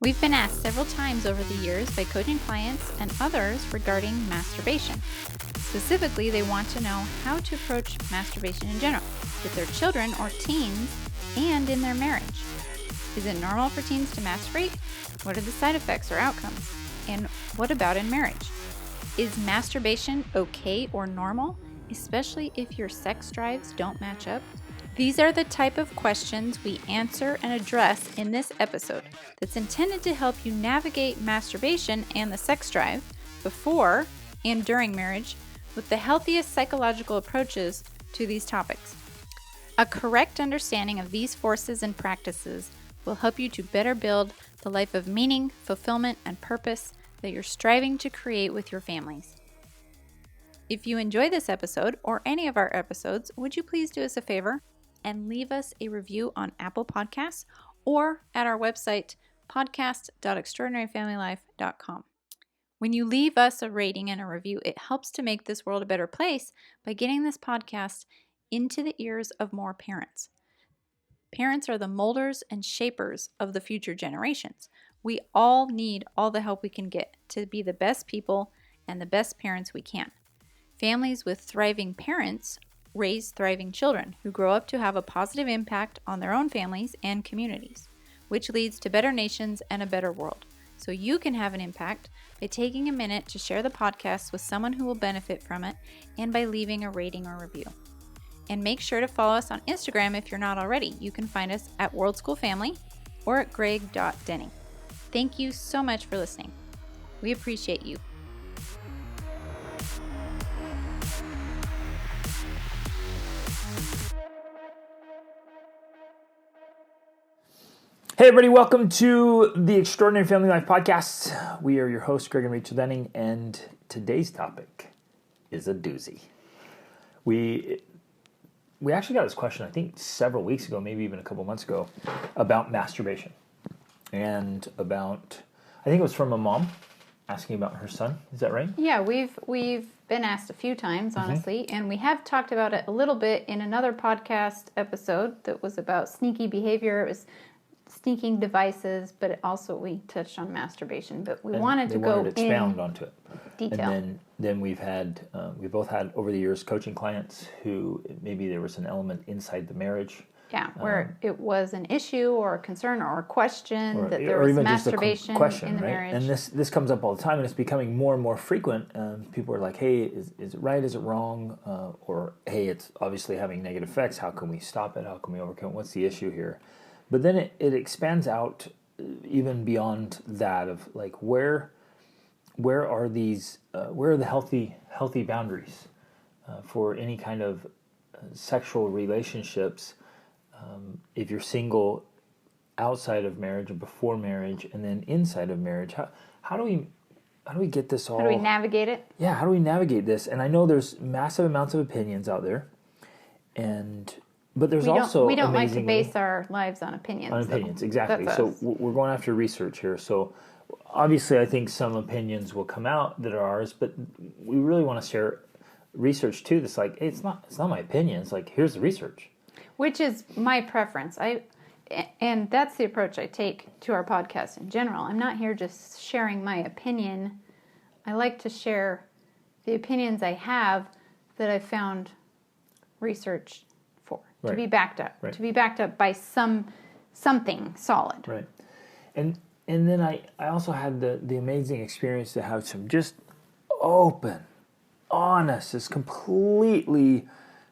We've been asked several times over the years by coaching clients and others regarding masturbation. Specifically, they want to know how to approach masturbation in general, with their children or teens, and in their marriage. Is it normal for teens to masturbate? What are the side effects or outcomes? And what about in marriage? Is masturbation okay or normal, especially if your sex drives don't match up? These are the type of questions we answer and address in this episode that's intended to help you navigate masturbation and the sex drive before and during marriage with the healthiest psychological approaches to these topics. A correct understanding of these forces and practices will help you to better build the life of meaning, fulfillment, and purpose that you're striving to create with your families. If you enjoy this episode or any of our episodes, would you please do us a favor and leave us a review on Apple Podcasts or at our website, podcast.extraordinaryfamilylife.com. When you leave us a rating and a review, it helps to make this world a better place by getting this podcast into the ears of more parents. Parents are the molders and shapers of the future generations. We all need all the help we can get to be the best people and the best parents we can. Families with thriving parents raise thriving children who grow up to have a positive impact on their own families and communities, which leads to better nations and a better world. So you can have an impact by taking a minute to share the podcast with someone who will benefit from it and by leaving a rating or review. And make sure to follow us on Instagram if you're not already. You can find us at World School Family or at greg.denny. Thank you so much for listening. We appreciate you. Hey everybody, welcome to the Extraordinary Family Life Podcast. We are your hosts, Greg and Rachel Denning, and today's topic is a doozy. We actually got this question, I think, several weeks ago, maybe even a couple months ago, about masturbation. And about, I think it was from a mom asking about her son. Is that right? Yeah, we've been asked a few times, honestly, and we have talked about it a little bit in another podcast episode that was about sneaky behavior. It was sneaking devices, but also we touched on masturbation. But we wanted to expound onto it. Detail. And then we both had over the years coaching clients who maybe there was an element inside the marriage. Yeah, where it was an issue or a concern or a question that there was masturbation in the marriage. And this comes up all the time, and it's becoming more and more frequent. People are like, hey, is it right? Is it wrong? Or, hey, it's obviously having negative effects. How can we stop it? How can we overcome it? What's the issue here? But then it expands out even beyond that of like where are these where are the healthy boundaries for any kind of sexual relationships if you're single outside of marriage or before marriage and then inside of marriage. How do we get this all? How do we navigate it? Yeah, how do we navigate this? And I know there's massive amounts of opinions out there, but we don't like to base our lives on opinions. On opinions, exactly. So we're going after research here. So obviously I think some opinions will come out that are ours, but we really want to share research too that's like, hey, it's not my opinion. It's like, here's the research. Which is my preference. And that's the approach I take to our podcast in general. I'm not here just sharing my opinion. I like to share the opinions I have that I found research for, right. to be backed up, right. to be backed up by something solid. Right. And then I also had the amazing experience to have some just open, honest, just completely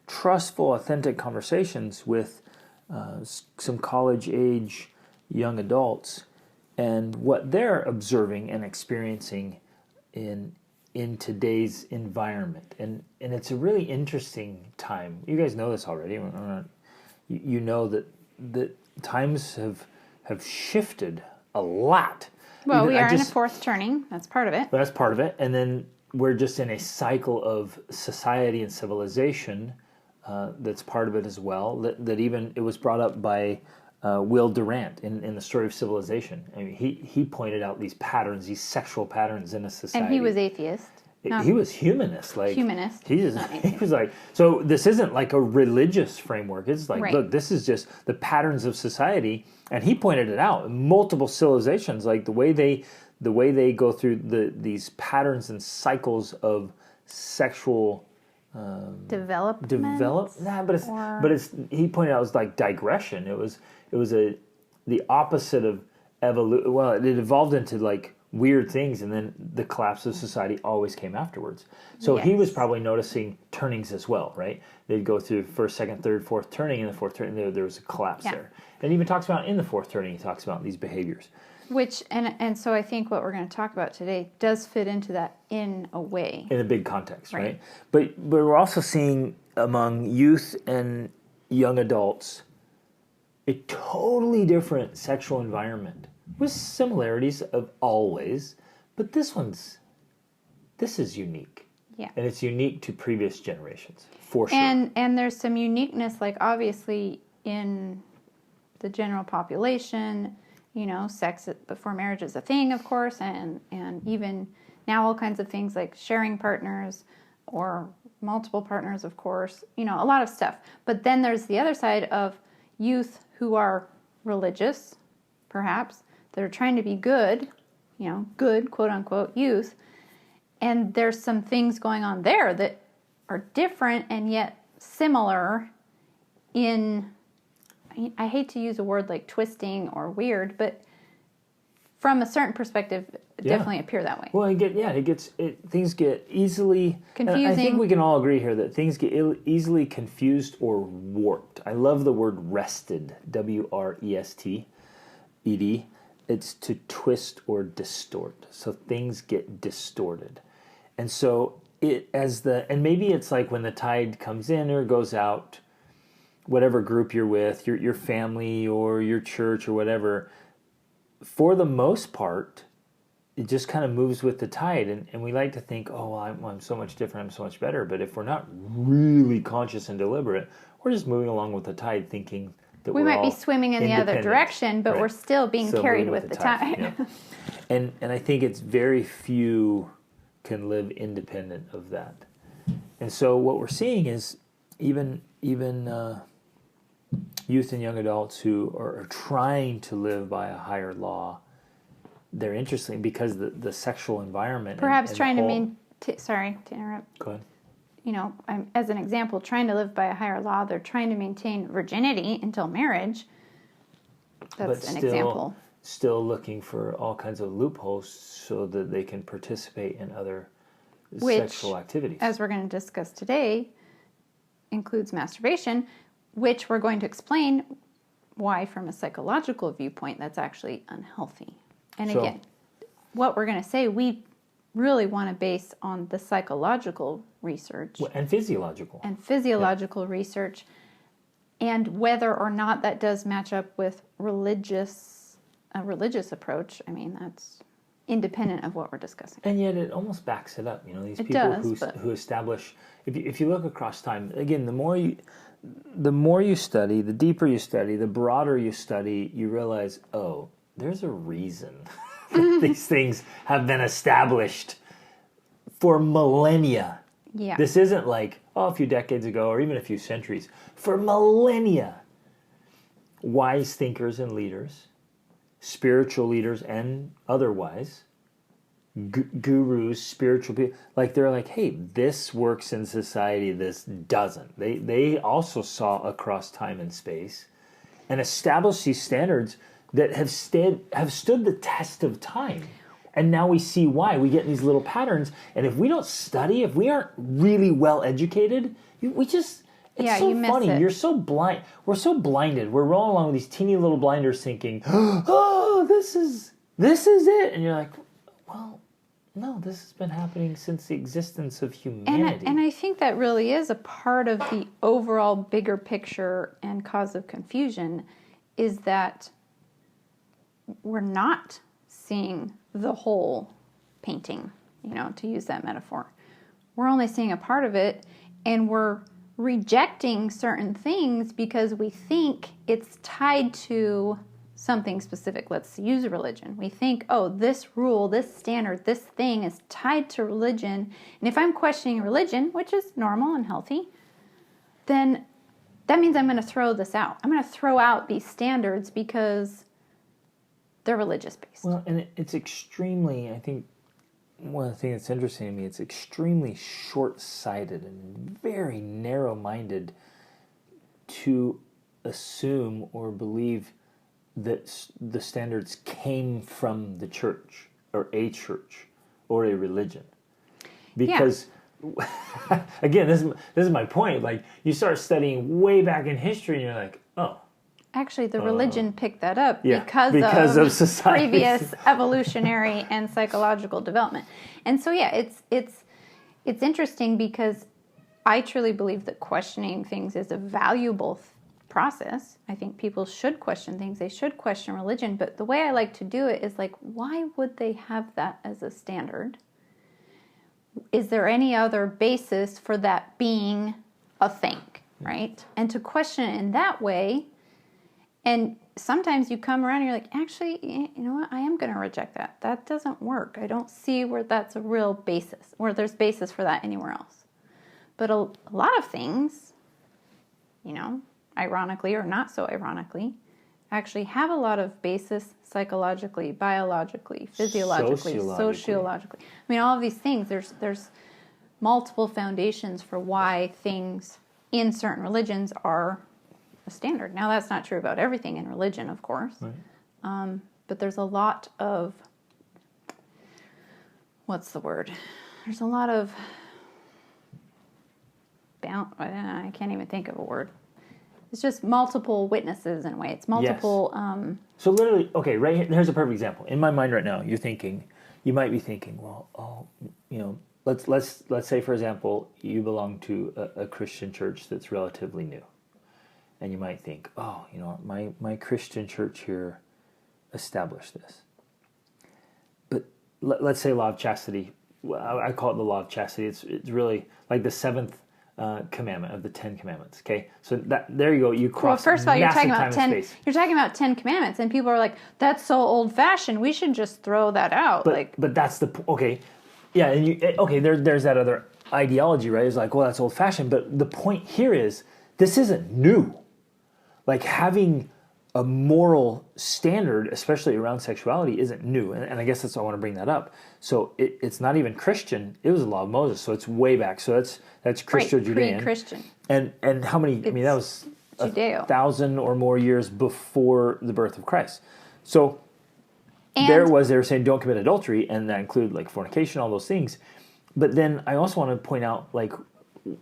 trustful, authentic conversations with some college-age young adults and what they're observing and experiencing in today's environment. And it's a really interesting time. You guys know this already. You know that times have shifted a lot. Well, we are in a fourth turning. That's part of it. That's part of it. And then we're just in a cycle of society and civilization that's part of it as well. That even, it was brought up by Will Durant in the Story of Civilization. I mean, he pointed out these patterns, these sexual patterns in a society. And he was atheist. he was humanist. Like Humanist. He was like, so this isn't like a religious framework. It's like, Right. look, this is just the patterns of society. And he pointed it out. Multiple civilizations, like the way they go through these patterns and cycles of sexual Development. But it's he pointed out it was like digression. It was the opposite of evolution. Well, it evolved into like weird things, and then the collapse of society always came afterwards. So he was probably noticing turnings as well, right? They'd go through first, second, third, fourth turning, and the fourth turning there was a collapse there. And he even talks about in the fourth turning, he talks about these behaviors. Which and so I think what we're going to talk about today does fit into that in a way. In a big context, right? But we're also seeing among youth and young adults a totally different sexual environment with similarities of always, but this is unique. Yeah. And it's unique to previous generations, for sure. And there's some uniqueness, like obviously in the general population, sex before marriage is a thing, of course, and even now all kinds of things like sharing partners or multiple partners, of course, a lot of stuff. But then there's the other side of youth who are religious, perhaps, that are trying to be good, good, quote unquote, youth. And there's some things going on there that are different and yet similar in, I hate to use a word like twisting or weird, but from a certain perspective, definitely appear that way. Well, things get easily confusing. I think we can all agree here that things get easily confused or warped. I love the word rested, WRESTED. It's to twist or distort. So things get distorted. And so and maybe it's like when the tide comes in or goes out, whatever group you're with, your family or your church or whatever, for the most part, it just kind of moves with the tide. And we like to think, oh, well, I'm so much different, I'm so much better. But if we're not really conscious and deliberate, we're just moving along with the tide thinking that we might be swimming in the other direction, but we're still being carried with the tide. Yeah. And I think it's very few can live independent of that. And so what we're seeing is even youth and young adults who are trying to live by a higher law, they're interesting because the sexual environment. Perhaps and trying to maintain. Sorry to interrupt. Go ahead. As an example, trying to live by a higher law, they're trying to maintain virginity until marriage. That's an example. Still looking for all kinds of loopholes so that they can participate in other sexual activities. As we're going to discuss today, includes masturbation, which we're going to explain why, from a psychological viewpoint, that's actually unhealthy. And again, what we're going to say, we really want to base on the psychological research. And physiological. Research, and whether or not that does match up with a religious approach. I mean, that's independent of what we're discussing. And yet it almost backs it up. These people who establish, if you look across time, again, the more you study, the deeper you study, the broader you study, you realize, oh, there's a reason that these things have been established for millennia. Yeah. This isn't like, a few decades ago or even a few centuries. For millennia, wise thinkers and leaders, spiritual leaders and otherwise, gurus, spiritual people, they're like, hey, this works in society, this doesn't. They also saw across time and space and established these standards that have stood the test of time. And now we see why. We get in these little patterns, and if we don't study, if we aren't really well educated, it's so funny. You're so blind. We're so blinded. We're rolling along with these teeny little blinders thinking, oh, this is it. And you're like, well, no, this has been happening since the existence of humanity. And I think that really is a part of the overall bigger picture and cause of confusion is that we're not seeing the whole painting, to use that metaphor. We're only seeing a part of it, and we're rejecting certain things because we think it's tied to something specific. Let's use religion. We think, oh, this rule, this standard, this thing is tied to religion. And if I'm questioning religion, which is normal and healthy, then that means I'm going to throw this out. I'm going to throw out these standards because they're religious based. Well, and it's extremely, I think, one of the things that's interesting to me, it's extremely short-sighted and very narrow-minded to assume or believe that the standards came from the church or a religion. Because, again, this is my point. Like, you start studying way back in history and you're like, oh. Actually, the religion picked that up because of society. Previous evolutionary and psychological development. And so, it's interesting because I truly believe that questioning things is a valuable process. I think people should question things. They should question religion. But the way I like to do it is like, why would they have that as a standard? Is there any other basis for that being a thing, right? And to question it in that way. And sometimes you come around and you're like, actually, you know what? I am going to reject that. That doesn't work. I don't see where that's a real basis, where there's basis for that anywhere else. But a lot of things, ironically or not so ironically, actually have a lot of basis psychologically, biologically, physiologically, sociologically. I mean, all of these things, there's multiple foundations for why things in certain religions are a standard. Now, that's not true about everything in religion, of course. Right. But there's a lot of, what's the word? There's a lot of, I can't even think of a word. It's just multiple witnesses in a way. It's multiple. Yes. So literally, okay, right here, here's a perfect example. In my mind right now, you might be thinking, well, let's say, for example, you belong to a Christian church that's relatively new. And you might think, oh, my Christian church here established this. But let's say law of chastity. I call it the law of chastity. It's really like the seventh commandment of the 10 commandments. Okay, so there you go. You cross. Well, first of all, you're talking about 10. Space. You're talking about 10 commandments, and people are like, "That's so old-fashioned. We should just throw that out." But that's the okay. Yeah, and there's that other ideology, right? It's like, well, that's old-fashioned. But the point here is, this isn't new. Like, having a moral standard, especially around sexuality, isn't new. And I guess that's why I want to bring that up. So it's not even Christian. It was the law of Moses. So it's way back. So that's Christo-Judean. Pre-Christian. And how many, that was Judeo. 1,000 or more years before the birth of Christ. So they were saying don't commit adultery, and that included like fornication, all those things. But then I also want to point out, like,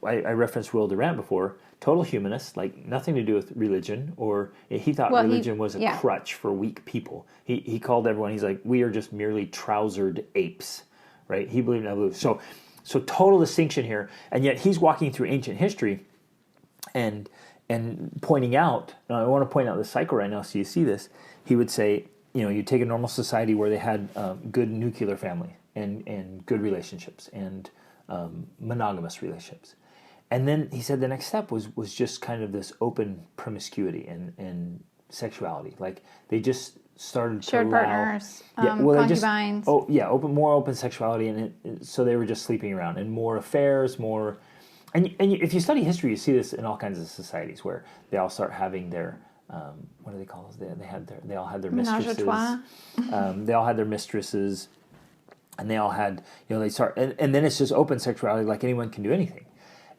I referenced Will Durant before, total humanist, like nothing to do with religion, or he thought religion was a crutch for weak people. He called everyone, he's like, we are just merely trousered apes, right? He believed in evolution. So total distinction here, and yet he's walking through ancient history and pointing out, and I want to point out this cycle right now so you see this. He would say, you take a normal society where they had good nuclear family and good relationships and monogamous relationships. And then he said the next step was just kind of this open promiscuity and sexuality. Like they just started shared to allow, partners, concubines. More open sexuality, and so they were just sleeping around and more affairs, more. And if you study history, you see this in all kinds of societies where they all start having their what do they call those? They all had their mistresses. They all had their mistresses, and they all had they start and then it's just open sexuality, like anyone can do anything.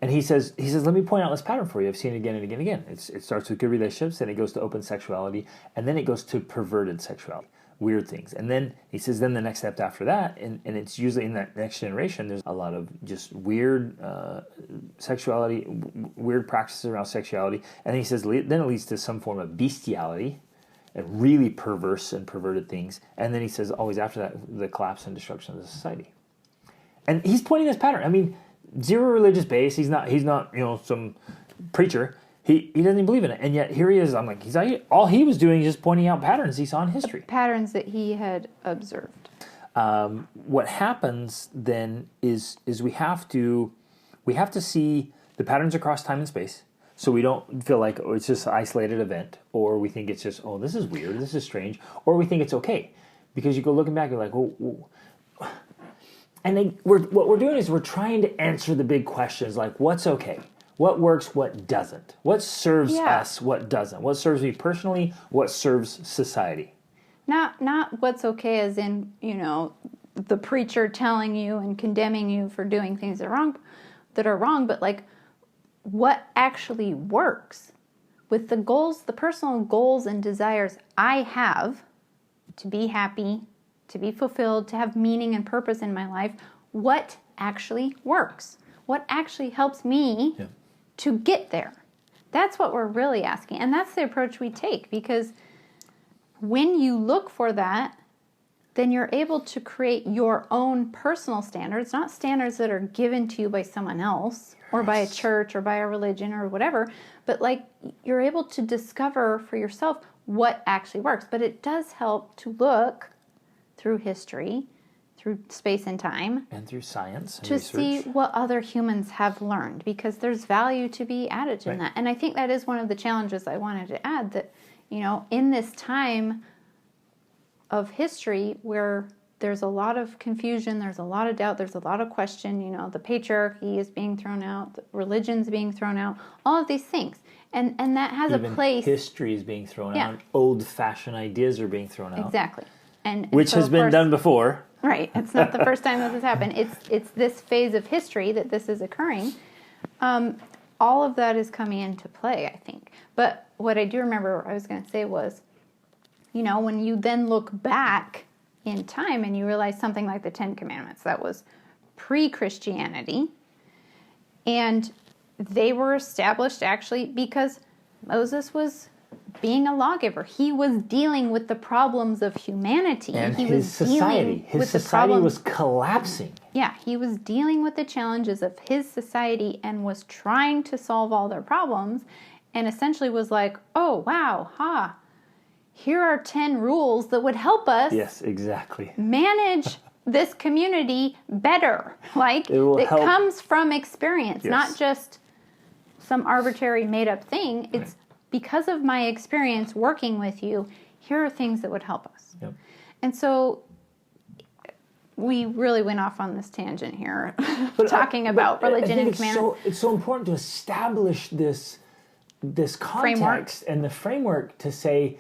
And he says, let me point out this pattern for you. I've seen it again and again and again. It starts with good relationships, then it goes to open sexuality, and then it goes to perverted sexuality, weird things. And then he says, then the next step after that, and it's usually in that next generation, there's a lot of just weird sexuality, weird practices around sexuality. And he says, then it leads to some form of bestiality, and really perverse and perverted things. And then he says, always after that, the collapse and destruction of the society. And he's pointing this pattern. I mean, zero religious base. He's not some preacher. He doesn't even believe in it. And yet here he is. I'm like, all he was doing is just pointing out patterns he saw in history. Patterns that he had observed. What happens then is we have to see the patterns across time and space. So we don't feel like, oh, it's just an isolated event, or we think it's just, oh, this is weird, this is strange, or we think it's okay. Because you go looking back, you're like, oh. And then what we're doing is we're trying to answer the big questions, like what's okay? What works, what doesn't? What serves us, what doesn't? What serves me personally, what serves society? Not what's okay as in, the preacher telling you and condemning you for doing things that are wrong, but like what actually works with the personal goals and desires I have to be happy, to be fulfilled, to have meaning and purpose in my life. What actually works? What actually helps me to get there? That's what we're really asking. And that's the approach we take, because when you look for that, then you're able to create your own personal standards, not standards that are given to you by someone else or by a church or by a religion or whatever, but like you're able to discover for yourself what actually works. But it does help to look through history, through space and time, and through science and to research. See what other humans have learned, because there's value to be added in that. And I think that is one of the challenges I wanted to add, that in this time of history where there's a lot of confusion, there's a lot of doubt, there's a lot of question, the patriarchy is being thrown out, the religion's being thrown out, all of these things. And that has Even a place. History is being thrown out. Old-fashioned ideas are being thrown out. Exactly. And which so, has been done before. Right. It's not the first time this has happened. It's this phase of history that this is occurring. All of that is coming into play, I think. But what I do remember I was going to say was, when you then look back in time and you realize something like the Ten Commandments, that was pre-Christianity, and they were established actually because Moses was being a lawgiver. He was dealing with the problems of humanity. And he his was society. His society was collapsing. Yeah, he was dealing with the challenges of his society and was trying to solve all their problems, and essentially was like, oh, wow, here are 10 rules that would help us manage this community better. Like, it comes from experience, not just some arbitrary made-up thing. It's because of my experience working with you, here are things that would help us. Yep. And so we really went off on this tangent here, talking about religion and commandments. It's so important to establish this context and the framework to say,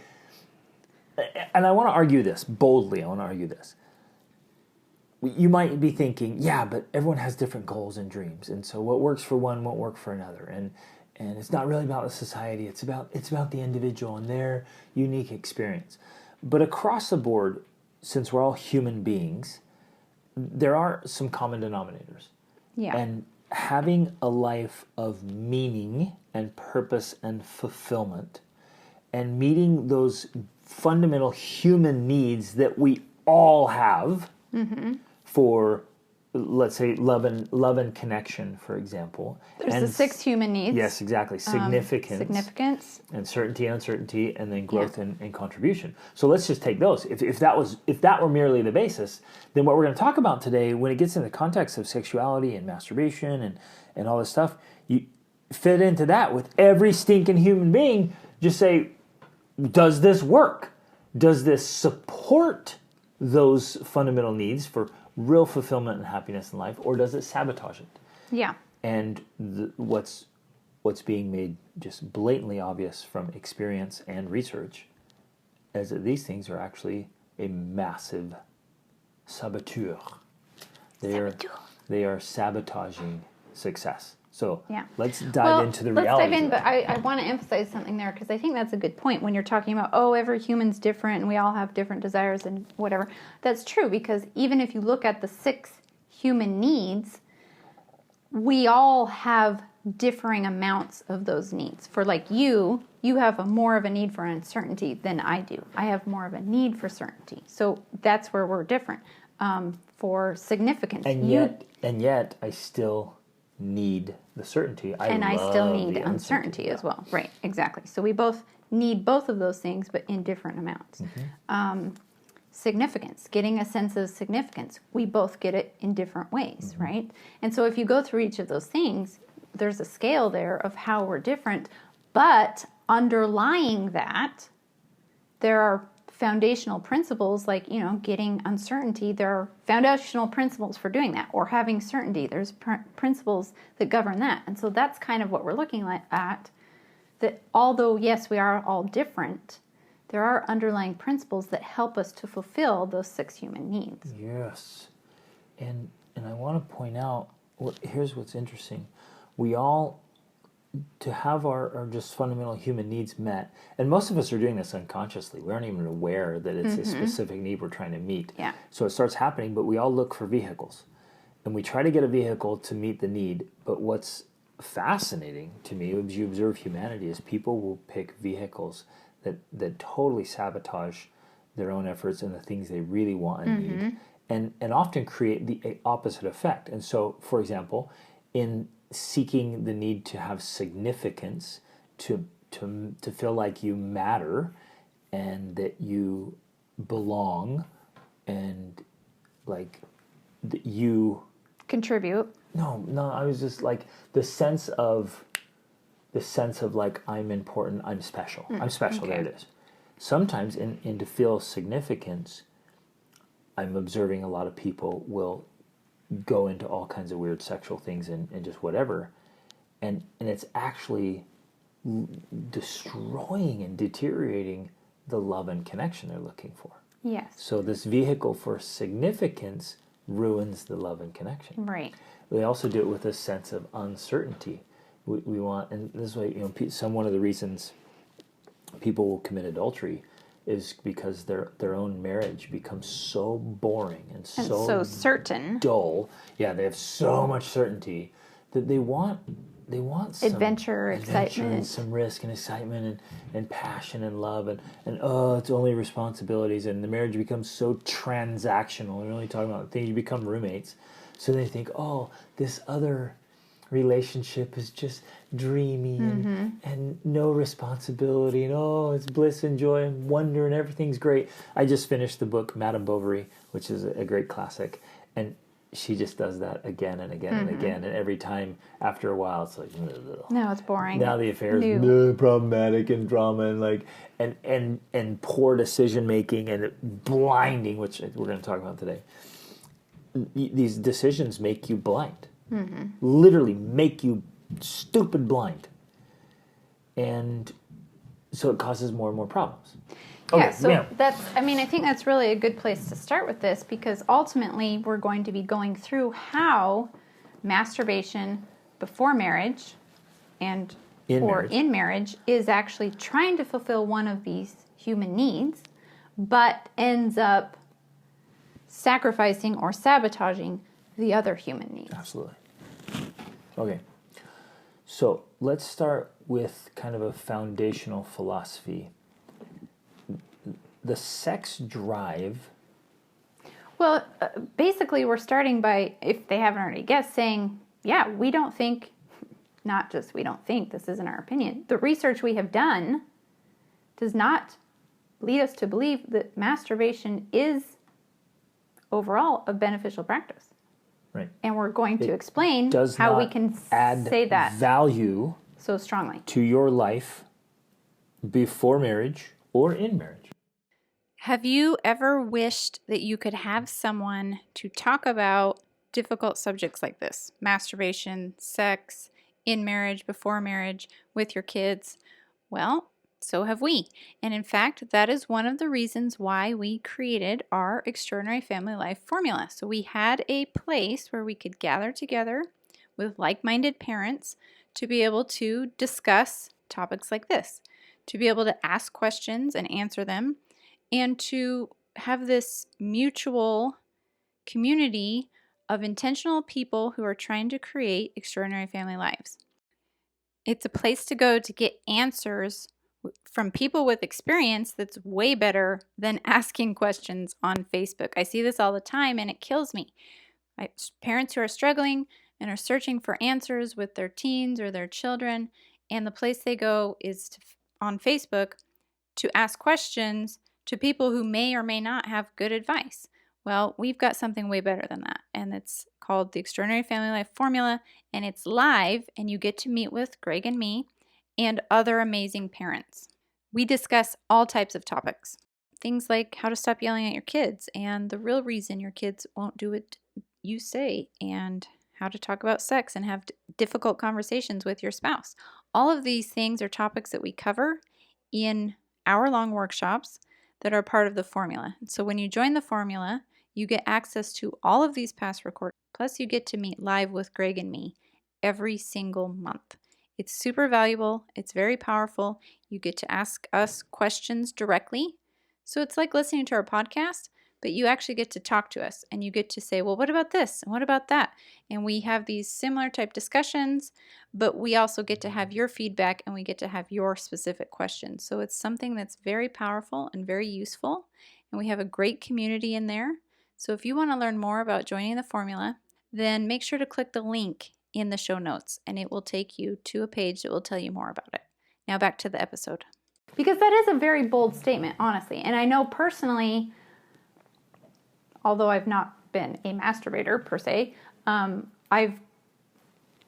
and I want to argue this boldly. You might be thinking, but everyone has different goals and dreams, and so what works for one won't work for another, and it's not really about the society. It's about the individual and their unique experience. But across the board, since we're all human beings, there are some common denominators. Yeah. And having a life of meaning and purpose and fulfillment, and meeting those fundamental human needs that we all have for, let's say, love and connection, for example. There's the 6 human needs. Yes, exactly. Significance. And certainty and uncertainty, and then growth and contribution. So let's just take those. If that were merely the basis, then what we're going to talk about today, when it gets in the context of sexuality and masturbation and all this stuff, you fit into that with every stinking human being. Just say, does this work? Does this support those fundamental needs for real fulfillment and happiness in life, or does it sabotage it? Yeah. And what's being made just blatantly obvious from experience and research is that these things are actually a massive saboteur. They are sabotaging success. So let's dive into the reality. Let's dive in, but I want to emphasize something there, because I think that's a good point when you're talking about, every human's different and we all have different desires and whatever. That's true, because even if you look at the 6 human needs, we all have differing amounts of those needs. For like you have more of a need for uncertainty than I do. I have more of a need for certainty. So that's where we're different. For significance. And yet I still need the certainty. I still need uncertainty as well. Right, exactly. So we both need both of those things, but in different amounts. Significance, getting a sense of significance. We both get it in different ways, right? And so if you go through each of those things, there's a scale there of how we're different, but underlying that, there are foundational principles like, getting uncertainty. There are foundational principles for doing that, or having certainty. There's principles that govern that. And so that's kind of what we're looking at, that although, yes, we are all different, there are underlying principles that help us to fulfill those 6 human needs. Yes. And I want to point out, here's what's interesting. We all, to have our just fundamental human needs met, and most of us are doing this unconsciously. We aren't even aware that it's a specific need we're trying to meet. Yeah. So it starts happening, but we all look for vehicles. And we try to get a vehicle to meet the need. But what's fascinating to me, as you observe humanity, is people will pick vehicles that totally sabotage their own efforts and the things they really want and need, and often create the opposite effect. And so, for example, in seeking the need to have significance, to feel like you matter and that you belong, and like that you contribute. No, I was just like the sense of like, I'm important, I'm special. I'm special, okay. There it is. Sometimes in to feel significance, I'm observing a lot of people will go into all kinds of weird sexual things and just whatever. And it's actually destroying and deteriorating the love and connection they're looking for. Yes. So this vehicle for significance ruins the love and connection. Right. They also do it with a sense of uncertainty. We want, and this way, one of the reasons people will commit adultery is because their own marriage becomes so boring and so certain, dull. Yeah, they have so much certainty that they want some adventure, excitement, and some risk and excitement and passion and love and it's only responsibilities, and the marriage becomes so transactional. They're only talking about things. You become roommates, so they think, this other relationship is just dreamy and no responsibility, and it's bliss and joy and wonder and everything's great. I just finished the book Madame Bovary, which is a great classic, and she just does that again and again and again, and every time after a while it's like, ugh. No, it's boring. Now the affair is problematic and drama and like and poor decision making and blinding, which we're going to talk about today. These decisions make you blind. Literally make you stupid blind. And so it causes more and more problems. Okay, I think that's really a good place to start with this, because ultimately we're going to be going through how masturbation before marriage and in marriage is actually trying to fulfill one of these human needs, but ends up sacrificing or sabotaging the other human needs. Absolutely. Okay. So let's start with kind of a foundational philosophy. The sex drive. Well, basically we're starting by, if they haven't already guessed, saying, yeah, we don't think, not just we don't think, this isn't our opinion. The research we have done does not lead us to believe that masturbation is overall a beneficial practice. Right. And we're going to explain how we can say that value so strongly to your life before marriage or in marriage. Have you ever wished that you could have someone to talk about difficult subjects like this? Masturbation, sex, in marriage, before marriage, with your kids? Well, so have we. And in fact, that is one of the reasons why we created our Extraordinary Family Life formula. So we had a place where we could gather together with like-minded parents to be able to discuss topics like this, to be able to ask questions and answer them, and to have this mutual community of intentional people who are trying to create extraordinary family lives. It's a place to go to get answers from people with experience that's way better than asking questions on Facebook. I see this all the time and it kills me. Parents who are struggling and are searching for answers with their teens or their children, and the place they go is on Facebook to ask questions to people who may or may not have good advice. Well, we've got something way better than that, and it's called the Extraordinary Family Life Formula, and it's live, and you get to meet with Greg and me and other amazing parents. We discuss all types of topics, things like how to stop yelling at your kids and the real reason your kids won't do what you say, and how to talk about sex and have difficult conversations with your spouse. All of these things are topics that we cover in hour-long workshops that are part of the formula. So when you join the formula, you get access to all of these past recordings, plus you get to meet live with Greg and me every single month. It's super valuable. It's very powerful. You get to ask us questions directly. So it's like listening to our podcast, but you actually get to talk to us and you get to say, well, what about this? And what about that? And we have these similar type discussions, but we also get to have your feedback and we get to have your specific questions. So it's something that's very powerful and very useful. And we have a great community in there. So if you want to learn more about joining the formula, then make sure to click the link in the show notes and it will take you to a page that will tell you more about it. Now back to the episode. Because that is a very bold statement, honestly. And I know personally, although I've not been a masturbator per se,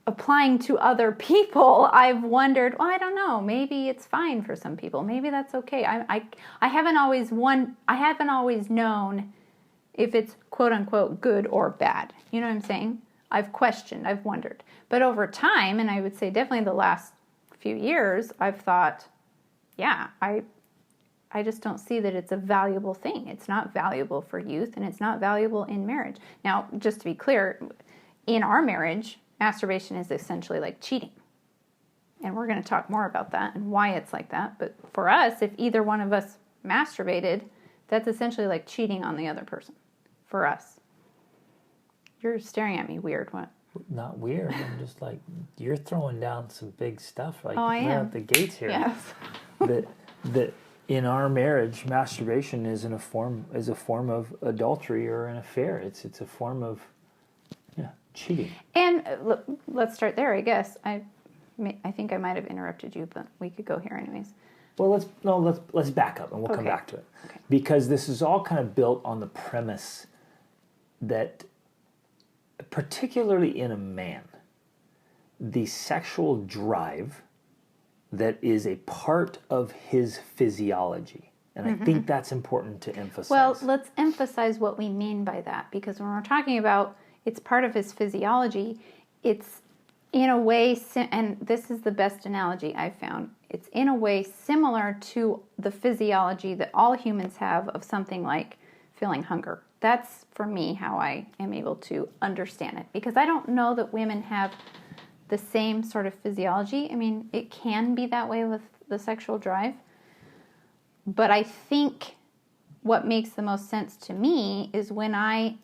applying to other people, I've wondered, well, I don't know, maybe it's fine for some people. Maybe that's okay. I haven't always known if it's quote unquote good or bad. You know what I'm saying? I've questioned, I've wondered. But over time, and I would say definitely the last few years, I've thought, yeah, I just don't see that it's a valuable thing. It's not valuable for youth and it's not valuable in marriage. Now, just to be clear, in our marriage, masturbation is essentially like cheating. And we're going to talk more about that and why it's like that. But for us, if either one of us masturbated, that's essentially like cheating on the other person. For us. You're staring at me weird. What? Not weird. I'm just like, you're throwing down some big stuff. Like, I am. Out the gates here. Yes. that in our marriage, masturbation is a form of adultery or an affair. It's a form of cheating. And let's start there, I guess. I think I might have interrupted you, but we could go here anyways. Well, let's back up and we'll come back to it. Okay. Because this is all kind of built on the premise that, particularly in a man, the sexual drive that is a part of his physiology. And I think that's important to emphasize. Well, let's emphasize what we mean by that, because when we're talking about it's part of his physiology, it's in a way, and this is the best analogy I've found, it's in a way similar to the physiology that all humans have of something like feeling hunger. That's, for me, how I am able to understand it. Because I don't know that women have the same sort of physiology. I mean, it can be that way with the sexual drive. But I think what makes the most sense to me is when I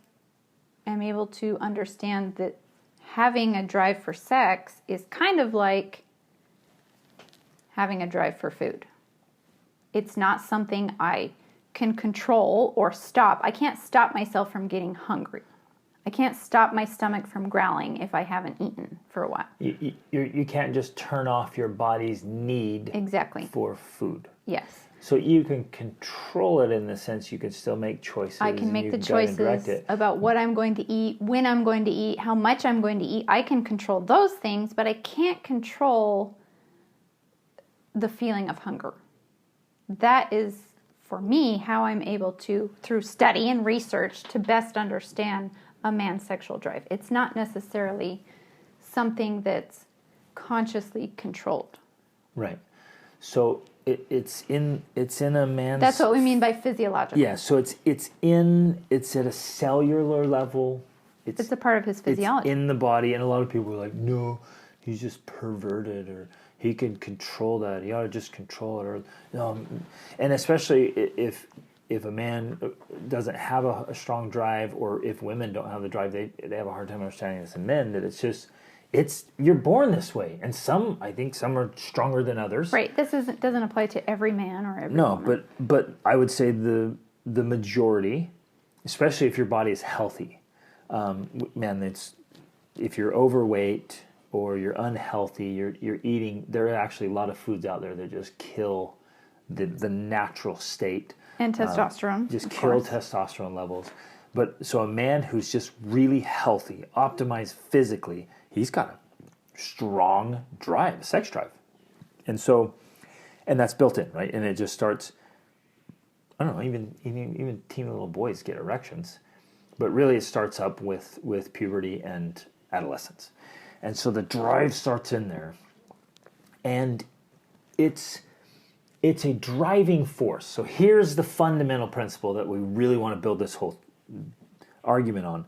am able to understand that having a drive for sex is kind of like having a drive for food. It's not something I can control or stop. I can't stop myself from getting hungry. I can't stop my stomach from growling if I haven't eaten for a while. You can't just turn off your body's need for food. Yes. So you can control it in the sense you can still make choices. I can make the choices about what I'm going to eat, when I'm going to eat, how much I'm going to eat. I can control those things, but I can't control the feeling of hunger. That is, for me, how I'm able to, through study and research, to best understand a man's sexual drive. It's not necessarily something that's consciously controlled. Right. So it's in a man's... That's what we mean by physiological. Yeah, so it's at a cellular level. It's a part of his physiology. It's in the body, and a lot of people are like, no, he's just perverted, or he can control that. He ought to just control it, or and especially if a man doesn't have a strong drive, or if women don't have the drive, they have a hard time understanding this in men, that you're born this way, and I think some are stronger than others. Right. This doesn't apply to every man or every woman. No, but I would say the majority, especially if your body is healthy, if you're overweight or you're unhealthy, you're eating. There are actually a lot of foods out there that just kill the natural state and testosterone. Just kill testosterone levels. But so a man who's just really healthy, optimized physically, he's got a strong drive, sex drive. And so, and that's built in, right? And it just starts, I don't know, even teen little boys get erections. But really it starts up with puberty and adolescence. And so the drive starts in there. And it's a driving force. So here's the fundamental principle that we really want to build this whole argument on.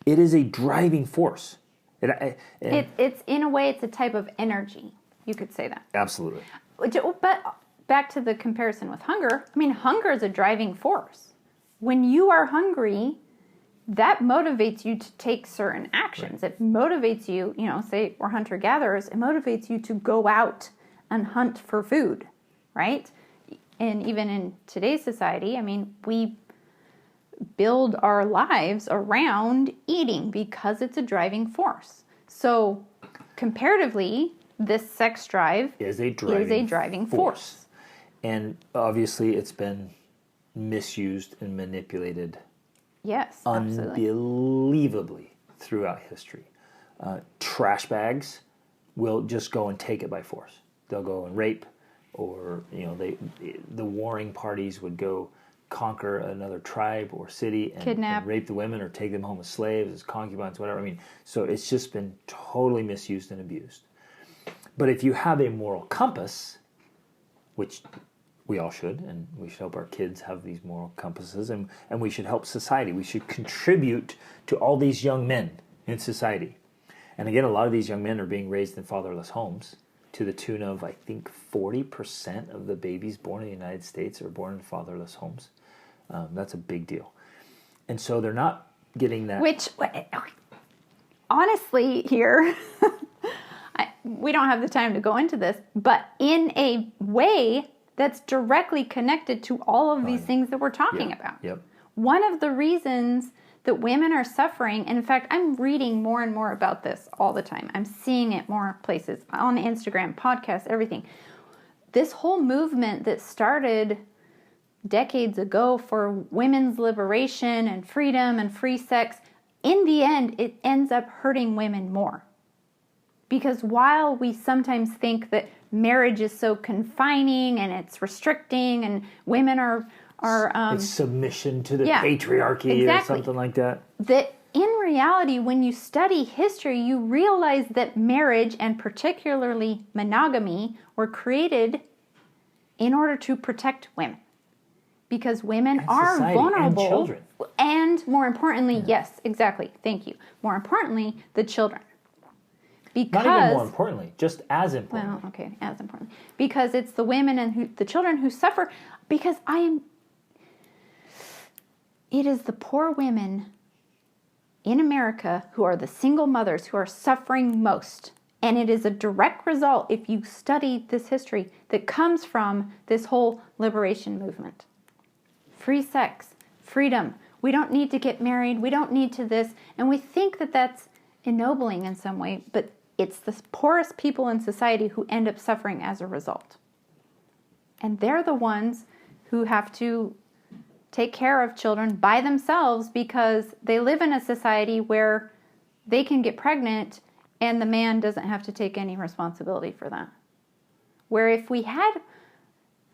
It is a driving force. It's in a way, it's a type of energy. You could say that. Absolutely. But back to the comparison with hunger. I mean, hunger is a driving force. When you are hungry, that motivates you to take certain actions. Right. It motivates you, say we're hunter-gatherers, it motivates you to go out and hunt for food, right? And even in today's society, I mean, we build our lives around eating because it's a driving force. So comparatively, this sex drive is a driving force. And obviously it's been misused and manipulated. Yes, unbelievably throughout history. Trash bags will just go and take it by force. They'll go and rape, or the warring parties would go conquer another tribe or city and rape the women or take them home as slaves, as concubines, whatever. I mean, so it's just been totally misused and abused. But if you have a moral compass, which we all should, and we should help our kids have these moral compasses, and we should help society. We should contribute to all these young men in society. And again, a lot of these young men are being raised in fatherless homes to the tune of, I think, 40% of the babies born in the United States are born in fatherless homes. That's a big deal. And so they're not getting that. Which, honestly, here, we don't have the time to go into this, but in a way, that's directly connected to all of these things that we're talking about. Yep. One of the reasons that women are suffering, and in fact, I'm reading more and more about this all the time. I'm seeing it more places, on Instagram, podcasts, everything. This whole movement that started decades ago for women's liberation and freedom and free sex, in the end, it ends up hurting women more. Because while we sometimes think that marriage is so confining and it's restricting and women are it's submission to the patriarchy or something like that. That in reality, when you study history, you realize that marriage and particularly monogamy were created in order to protect women. Because women are vulnerable. And children. And more importantly, yes, exactly. Thank you. More importantly, the children. Because, not even more importantly, just as important. Well, okay, as important. Because it's the women and the children who suffer. Because it is the poor women in America who are the single mothers who are suffering most. And it is a direct result, if you study this history, that comes from this whole liberation movement. Free sex, freedom. We don't need to get married. We don't need to this. And we think that that's ennobling in some way, but it's the poorest people in society who end up suffering as a result. And they're the ones who have to take care of children by themselves because they live in a society where they can get pregnant and the man doesn't have to take any responsibility for that. Where if we had,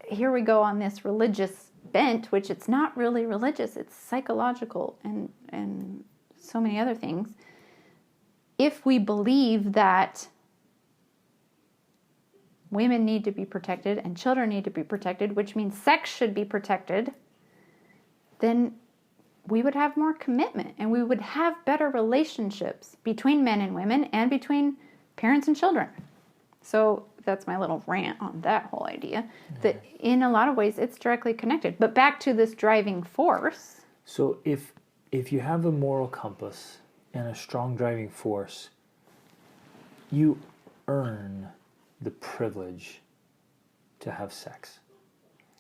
here we go on this religious bent, which it's not really religious, it's psychological and so many other things. If we believe that women need to be protected and children need to be protected, which means sex should be protected, then we would have more commitment and we would have better relationships between men and women and between parents and children. So that's my little rant on that whole idea, that in a lot of ways it's directly connected. But back to this driving force. So if you have a moral compass and a strong driving force, you earn the privilege to have sex.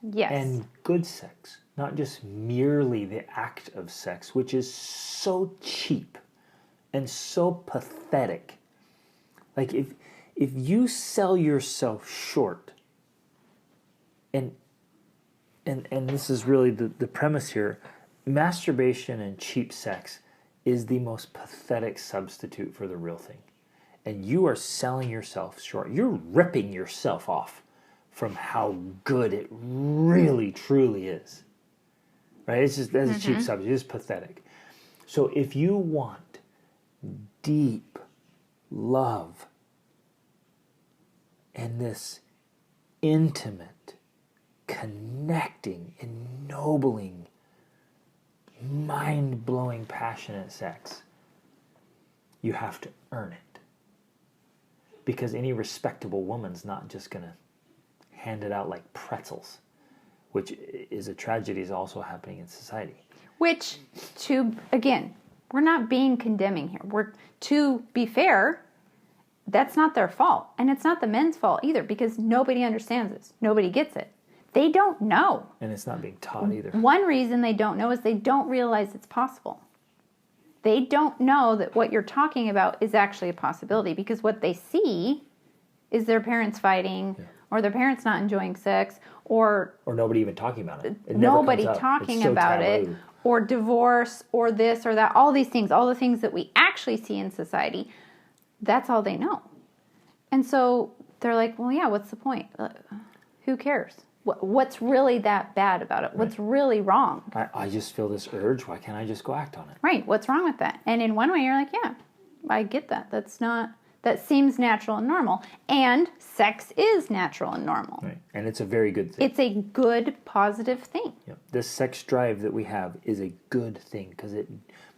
Yes. And good sex, not just merely the act of sex, which is so cheap and so pathetic. Like if you sell yourself short, and this is really the premise here, masturbation and cheap sex is the most pathetic substitute for the real thing. And you are selling yourself short. You're ripping yourself off from how good it really, truly is. Right? It's just, that's a cheap substitute. It's pathetic. So if you want deep love and this intimate, connecting, ennobling, mind-blowing, passionate sex, you have to earn it. Because any respectable woman's not just going to hand it out like pretzels, which is a tragedy is also happening in society. Which, again, we're not being condemning here. To be fair, that's not their fault. And it's not the men's fault either, because nobody understands this. Nobody gets it. They don't know. And it's not being taught either. One reason they don't know is they don't realize it's possible. They don't know that what you're talking about is actually a possibility, because what they see is their parents fighting, or their parents not enjoying sex, or nobody even talking about it. Nobody talking about it, or divorce, or this or that, all these things, all the things that we actually see in society. That's all they know. And so they're like, well, yeah, what's the point? Who cares? What's really that bad about it? What's really wrong? I just feel this urge. Why can't I just go act on it? Right. What's wrong with that? And in one way, you're like, yeah, I get that. That seems natural and normal. And sex is natural and normal. Right. And it's a very good thing. It's a good, positive thing. Yep. This sex drive that we have is a good thing,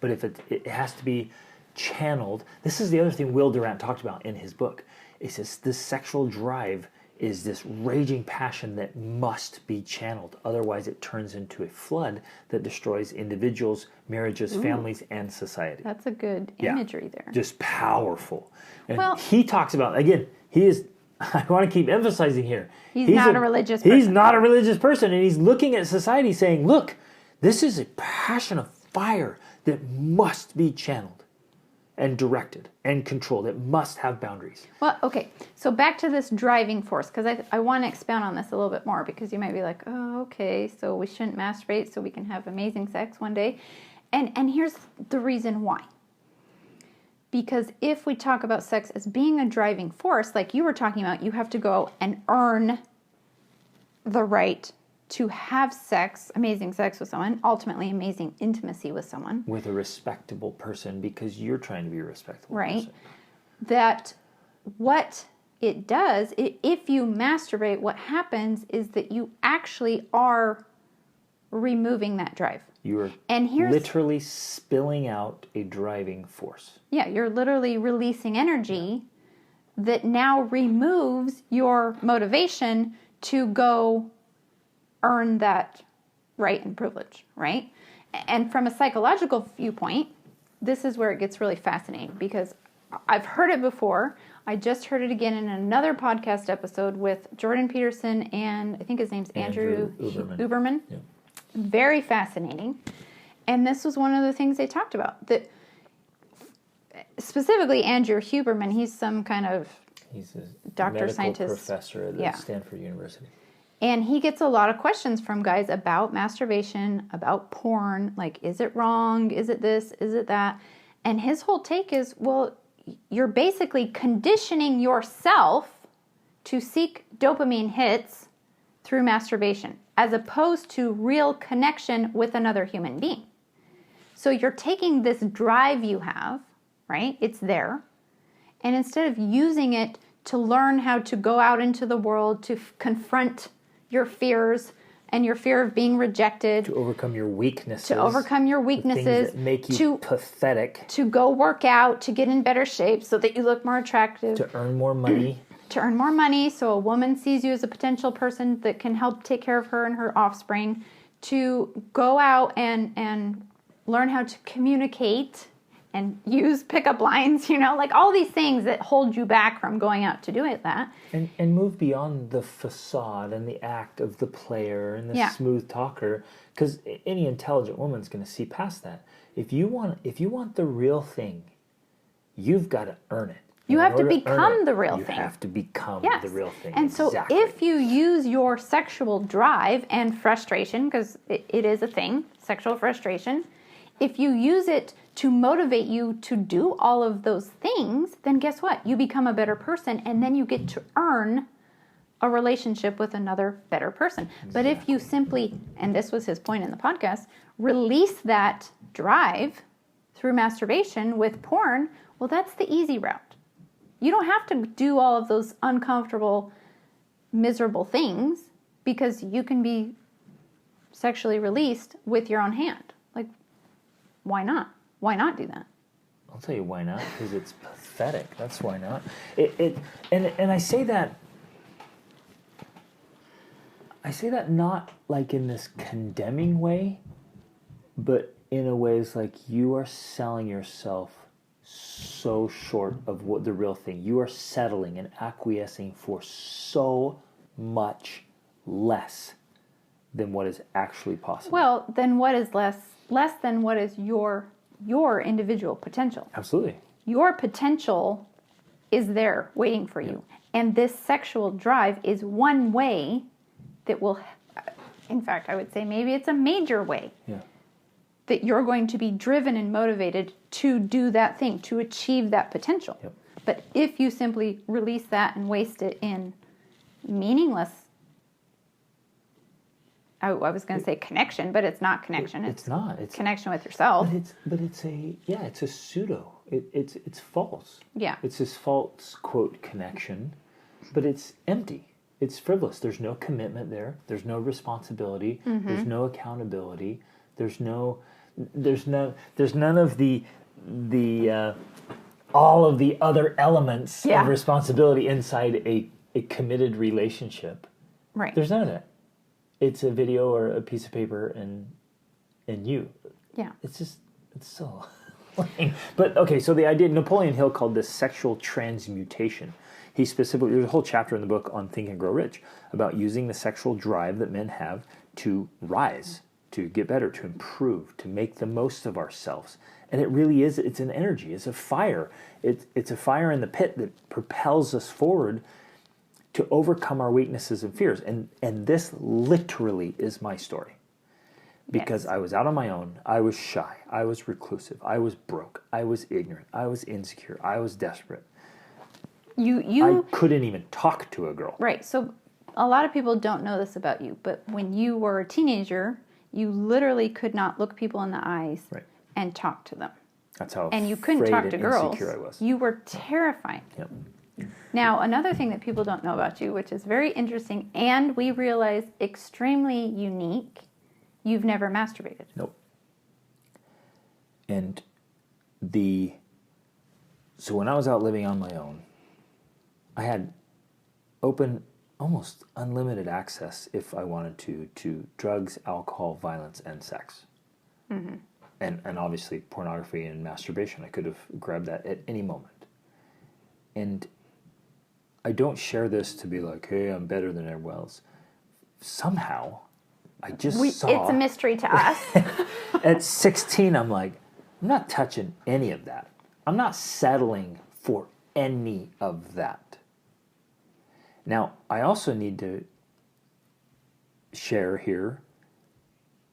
but if it has to be channeled. This is the other thing Will Durant talked about in his book. He says this sexual drive is this raging passion that must be channeled. Otherwise, it turns into a flood that destroys individuals, marriages, families, and society. That's a good imagery there. Just powerful. And he talks about, again, he is, I want to keep emphasizing here. He's not a religious person. He's not a religious person, and he's looking at society saying, look, this is a passion of fire that must be channeled and directed and controlled. It must have boundaries. Well, okay. So back to this driving force, because I want to expound on this a little bit more, because you might be like, oh, okay, so we shouldn't masturbate so we can have amazing sex one day. And here's the reason why. Because if we talk about sex as being a driving force, like you were talking about, you have to go and earn the right to have sex, amazing sex with someone, ultimately amazing intimacy with someone. With a respectable person, because you're trying to be a respectable person. That what it does, if you masturbate, what happens is that you actually are removing that drive. You are literally spilling out a driving force. Yeah, you're literally releasing energy that now removes your motivation to go earn that right and privilege, right? And from a psychological viewpoint, this is where it gets really fascinating, because I've heard it before. I just heard it again in another podcast episode with Jordan Peterson and I think his name's Andrew Huberman. Yeah. Very fascinating. And this was one of the things they talked about. That specifically Andrew Huberman, he's some kind of doctor, scientist, professor at Stanford University. And he gets a lot of questions from guys about masturbation, about porn, like, is it wrong? Is it this? Is it that? And his whole take is, well, you're basically conditioning yourself to seek dopamine hits through masturbation, as opposed to real connection with another human being. So you're taking this drive you have, right? It's there. And instead of using it to learn how to go out into the world, to confront your fears and your fear of being rejected. To overcome your weaknesses. The things that make you pathetic. To go work out, to get in better shape so that you look more attractive. To earn more money. To earn more money so a woman sees you as a potential person that can help take care of her and her offspring. To go out and learn how to communicate and use pickup lines, like all these things that hold you back from going out to do that. And move beyond the facade and the act of the player and the smooth talker, because any intelligent woman's going to see past that. If you want the real thing, you've got to earn it. You have to become the real thing. You have to become the real thing. And so if you use your sexual drive and frustration, because it is a thing, sexual frustration. If you use it to motivate you to do all of those things, then guess what? You become a better person, and then you get to earn a relationship with another better person. Exactly. But if you simply, and this was his point in the podcast, release that drive through masturbation with porn, well, that's the easy route. You don't have to do all of those uncomfortable, miserable things because you can be sexually released with your own hand. Like, why not? Why not do that? I'll tell you why not, because it's pathetic. That's why not. And I say that not like in this condemning way, but in a way it's like you are selling yourself so short of what the real thing. You are settling and acquiescing for so much less than what is actually possible. Well, then what is less than what is your individual potential? Absolutely. Your potential is there waiting for you. And this sexual drive is one way that will, in fact, I would say maybe it's a major way that you're going to be driven and motivated to do that thing, to achieve that potential. Yep. But if you simply release that and waste it in meaningless, I was going to say connection, but it's not connection. It's not. It's connection with yourself. But it's a pseudo. It's false. Yeah. It's this false quote connection, but it's empty. It's frivolous. There's no commitment there. There's no responsibility. Mm-hmm. There's no accountability. There's none of the all of the other elements of responsibility inside a committed relationship. Right. There's none of that. It's a video or a piece of paper and you. Yeah. It's so lame. But okay, so the idea, Napoleon Hill called this sexual transmutation. He specifically, there's a whole chapter in the book on Think and Grow Rich about using the sexual drive that men have to rise, to get better, to improve, to make the most of ourselves. And it really is, it's an energy, it's a fire. It's a fire in the pit that propels us forward to overcome our weaknesses and fears. And this literally is my story. Because I was out on my own, I was shy, I was reclusive, I was broke, I was ignorant, I was insecure, I was desperate. I couldn't even talk to a girl. Right. So a lot of people don't know this about you, but when you were a teenager, you literally could not look people in the eyes and talk to them. That's how and you couldn't talk to girls. Insecure I was. You were terrified. Yep. Now, another thing that people don't know about you, which is very interesting, and we realize extremely unique, you've never masturbated. Nope. And so when I was out living on my own, I had open, almost unlimited access, if I wanted to drugs, alcohol, violence, and sex. Mm-hmm. And obviously pornography and masturbation. I could have grabbed that at any moment. And I don't share this to be like, hey, I'm better than everyone else. Somehow, I just saw... It's a mystery to us. At 16, I'm like, I'm not touching any of that. I'm not settling for any of that. Now, I also need to share here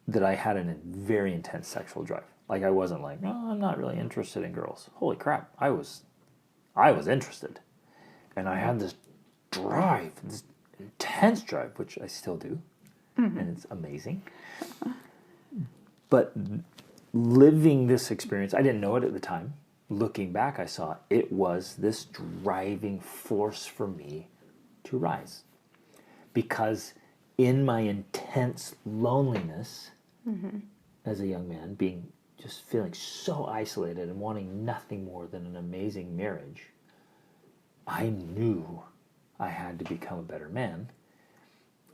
that I had a very intense sexual drive. Like, I wasn't like, no, I'm not really interested in girls. Holy crap, I was interested. And I had this drive, this intense drive, which I still do. Mm-hmm. And it's amazing. But living this experience, I didn't know it at the time. Looking back, I saw it was this driving force for me to rise. Because in my intense loneliness as a young man, just feeling so isolated and wanting nothing more than an amazing marriage, I knew I had to become a better man.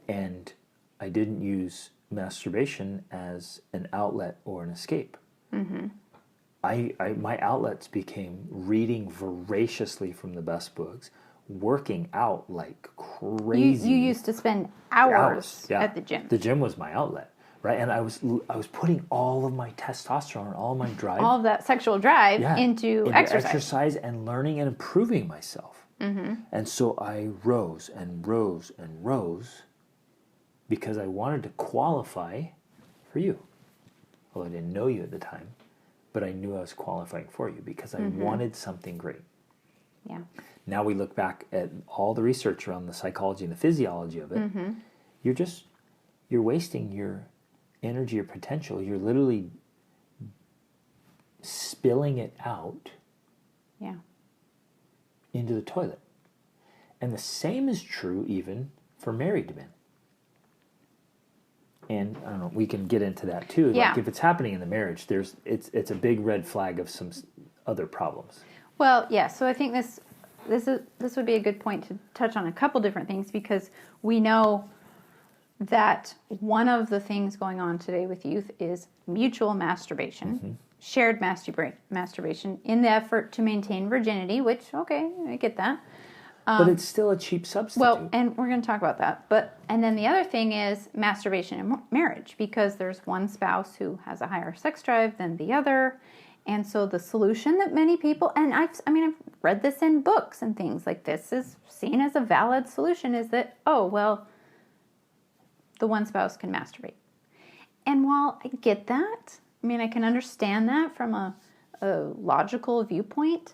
And I didn't use masturbation as an outlet or an escape. Mm-hmm. My outlets became reading voraciously from the best books, working out like crazy. You used to spend hours at the gym. The gym was my outlet, right? And I was putting all of my testosterone, all of my drive, all of that sexual drive into exercise and learning and improving myself. Mm-hmm. And so I rose and rose and rose because I wanted to qualify for you. Well, I didn't know you at the time, but I knew I was qualifying for you because I wanted something great. Yeah. Now we look back at all the research around the psychology and the physiology of it. You're wasting your energy or potential. You're literally spilling it out into the toilet. And the same is true even for married men. And I don't know, we can get into that too. Yeah. Like if it's happening in the marriage, it's a big red flag of some other problems. Well, yeah. So I think this would be a good point to touch on a couple different things, because we know that one of the things going on today with youth is mutual masturbation, shared masturbation in the effort to maintain virginity, which, okay, I get that. But it's still a cheap substitute. Well, and we're going to talk about that. And then the other thing is masturbation in marriage, because there's one spouse who has a higher sex drive than the other. And so the solution that many people, and I've read this in books and things like this, is seen as a valid solution, is that, the one spouse can masturbate. And while I get that, I can understand that from a logical viewpoint,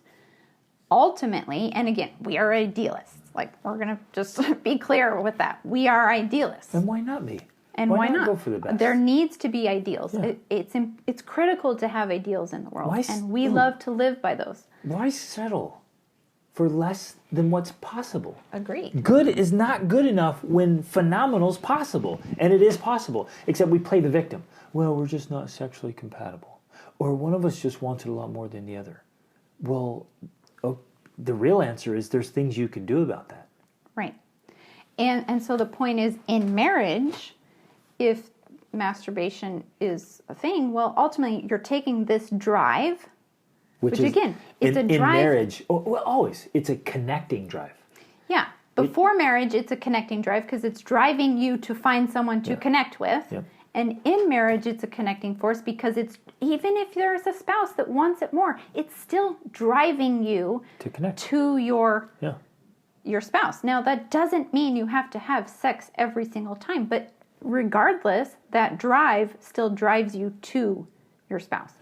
ultimately, and again, we are idealists. Like, we're going to just be clear with that. We are idealists. And why not be? And why not go for the best? There needs to be ideals. Yeah. It's critical to have ideals in the world. And we love to live by those. Why settle for less than what's possible? Agreed. Good is not good enough when phenomenal's possible. And it is possible. Except we play the victim. Well, we're just not sexually compatible. Or one of us just wants it a lot more than the other. Well, the real answer is there's things you can do about that. Right. And so the point is, in marriage, if masturbation is a thing, well, ultimately you're taking this drive, which is, again, it's a drive. In marriage, always, it's a connecting drive. Yeah. Before marriage, it's a connecting drive because it's driving you to find someone to connect with. Yeah. And in marriage, it's a connecting force because it's, even if there's a spouse that wants it more, it's still driving you to connect to your spouse. Now, that doesn't mean you have to have sex every single time, but regardless, that drive still drives you to your spouse.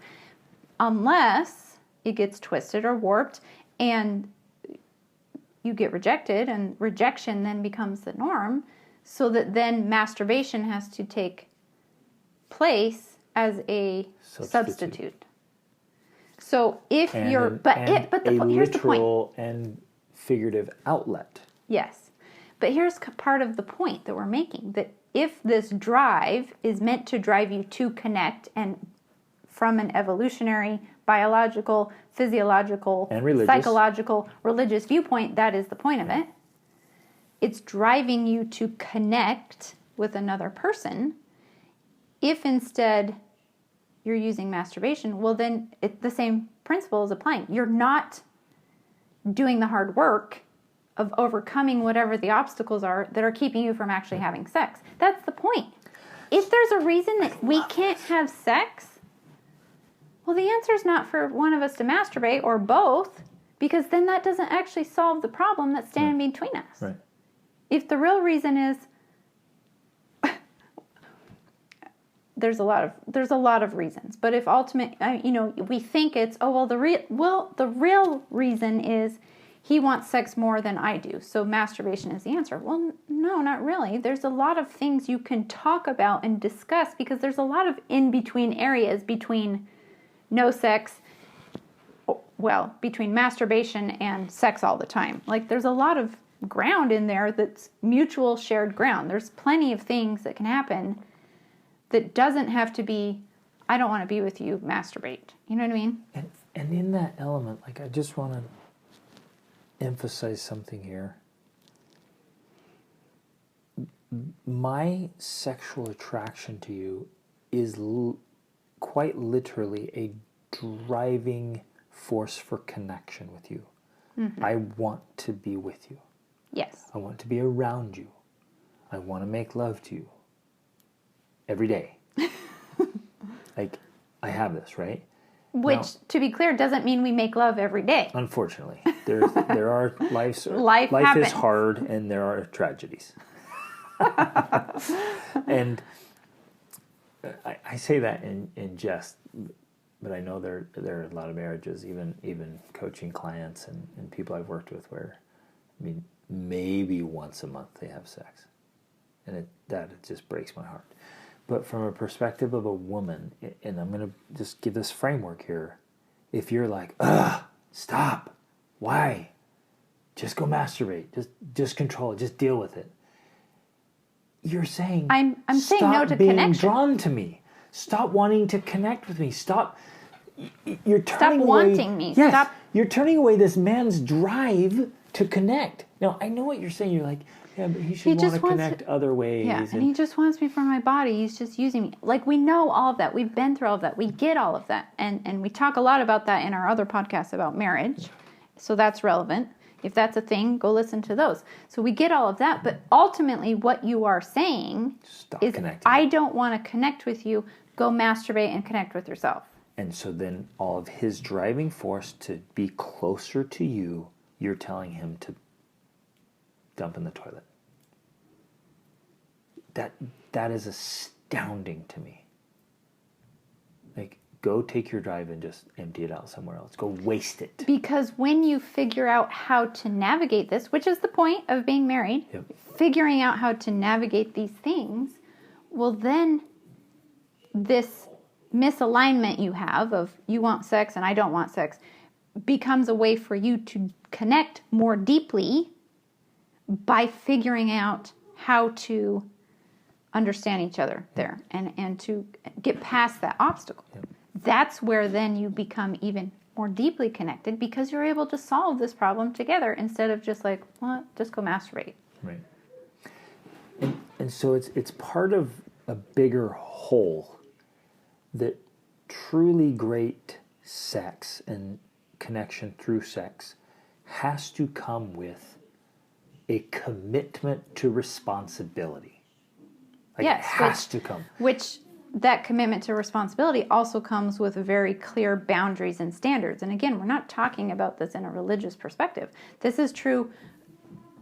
Unless it gets twisted or warped and you get rejected, and rejection then becomes the norm, so that then masturbation has to take place as a substitute. So if here's the point. Literal and figurative outlet. Yes. But here's part of the point that we're making, that if this drive is meant to drive you to connect, and from an evolutionary, biological, physiological, and psychological, religious viewpoint, that is the point of it. It's driving you to connect with another person. If instead you're using masturbation, well, then the same principle is applying. You're not doing the hard work of overcoming whatever the obstacles are that are keeping you from actually having sex. That's the point. If there's a reason that we can't have sex, well, the answer is not for one of us to masturbate, or both, because then that doesn't actually solve the problem that's standing between us. Right. If the real reason is, there's a lot of reasons, but if we think it's, the real reason is he wants sex more than I do, so masturbation is the answer. Well, no, not really. There's a lot of things you can talk about and discuss, because there's a lot of in-between areas between no sex, between masturbation and sex all the time. Like, there's a lot of ground in there that's mutual shared ground. There's plenty of things that can happen that doesn't have to be, I don't want to be with you, masturbate. You know what I mean? And in that element, like, I just want to emphasize something here. My sexual attraction to you is quite literally a driving force for connection with you. Mm-hmm. I want to be with you. Yes. I want to be around you. I want to make love to you. Every day. Like, I have this, right? Which, now, to be clear, doesn't mean we make love every day. Unfortunately. There are life happens. is hard, and there are tragedies. And I say that in jest, but I know there are a lot of marriages, even coaching clients and people I've worked with where, I mean, maybe once a month they have sex. And it just breaks my heart. But from a perspective of a woman, and I'm going to just give this framework here, if you're like, stop, why? Just go masturbate, just control it, just deal with it. You're saying, I'm saying no to being connection. drawn to me. Stop wanting to connect with me. Stop. You're turning Stop away, wanting me. Yes, Stop. You're turning away this man's drive to connect. Now, I know what you're saying. You're like, yeah, but he should want to connect other ways. Yeah, and he just wants me for my body. He's just using me. Like, we know all of that. We've been through all of that. We get all of that. And we talk a lot about that in our other podcasts about marriage. So that's relevant. If that's a thing, go listen to those. So we get all of that. But ultimately, what you are saying is, I don't want to connect with you. Go masturbate and connect with yourself. And so then all of his driving force to be closer to you, you're telling him to dump in the toilet. That is astounding to me. Like, go take your drive and just empty it out somewhere else. Go waste it. Because when you figure out how to navigate this, which is the point of being married, figuring out how to navigate these things, well, then this misalignment you have of you want sex and I don't want sex becomes a way for you to connect more deeply by figuring out how to understand each other there and to get past that obstacle. That's where then you become even more deeply connected because you're able to solve this problem together instead of just like, well, just go masturbate. Right. And so it's part of a bigger whole that truly great sex and connection through sex has to come with a commitment to responsibility. Like, yes, it has to come. Which that commitment to responsibility also comes with very clear boundaries and standards. And again, we're not talking about this in a religious perspective. This is true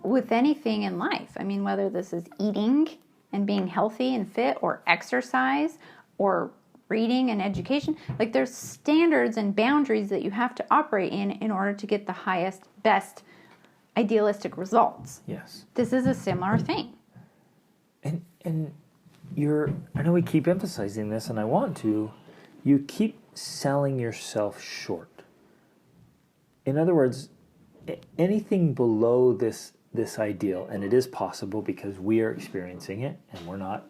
with anything in life. I mean, whether this is eating and being healthy and fit, or exercise, or reading and education, like, there's standards and boundaries that you have to operate in order to get the highest, best, idealistic results. Yes. This is a similar thing. And I know we keep emphasizing this, and I want to, you keep selling yourself short. In other words, anything below this ideal, and it is possible because we are experiencing it, and we're not,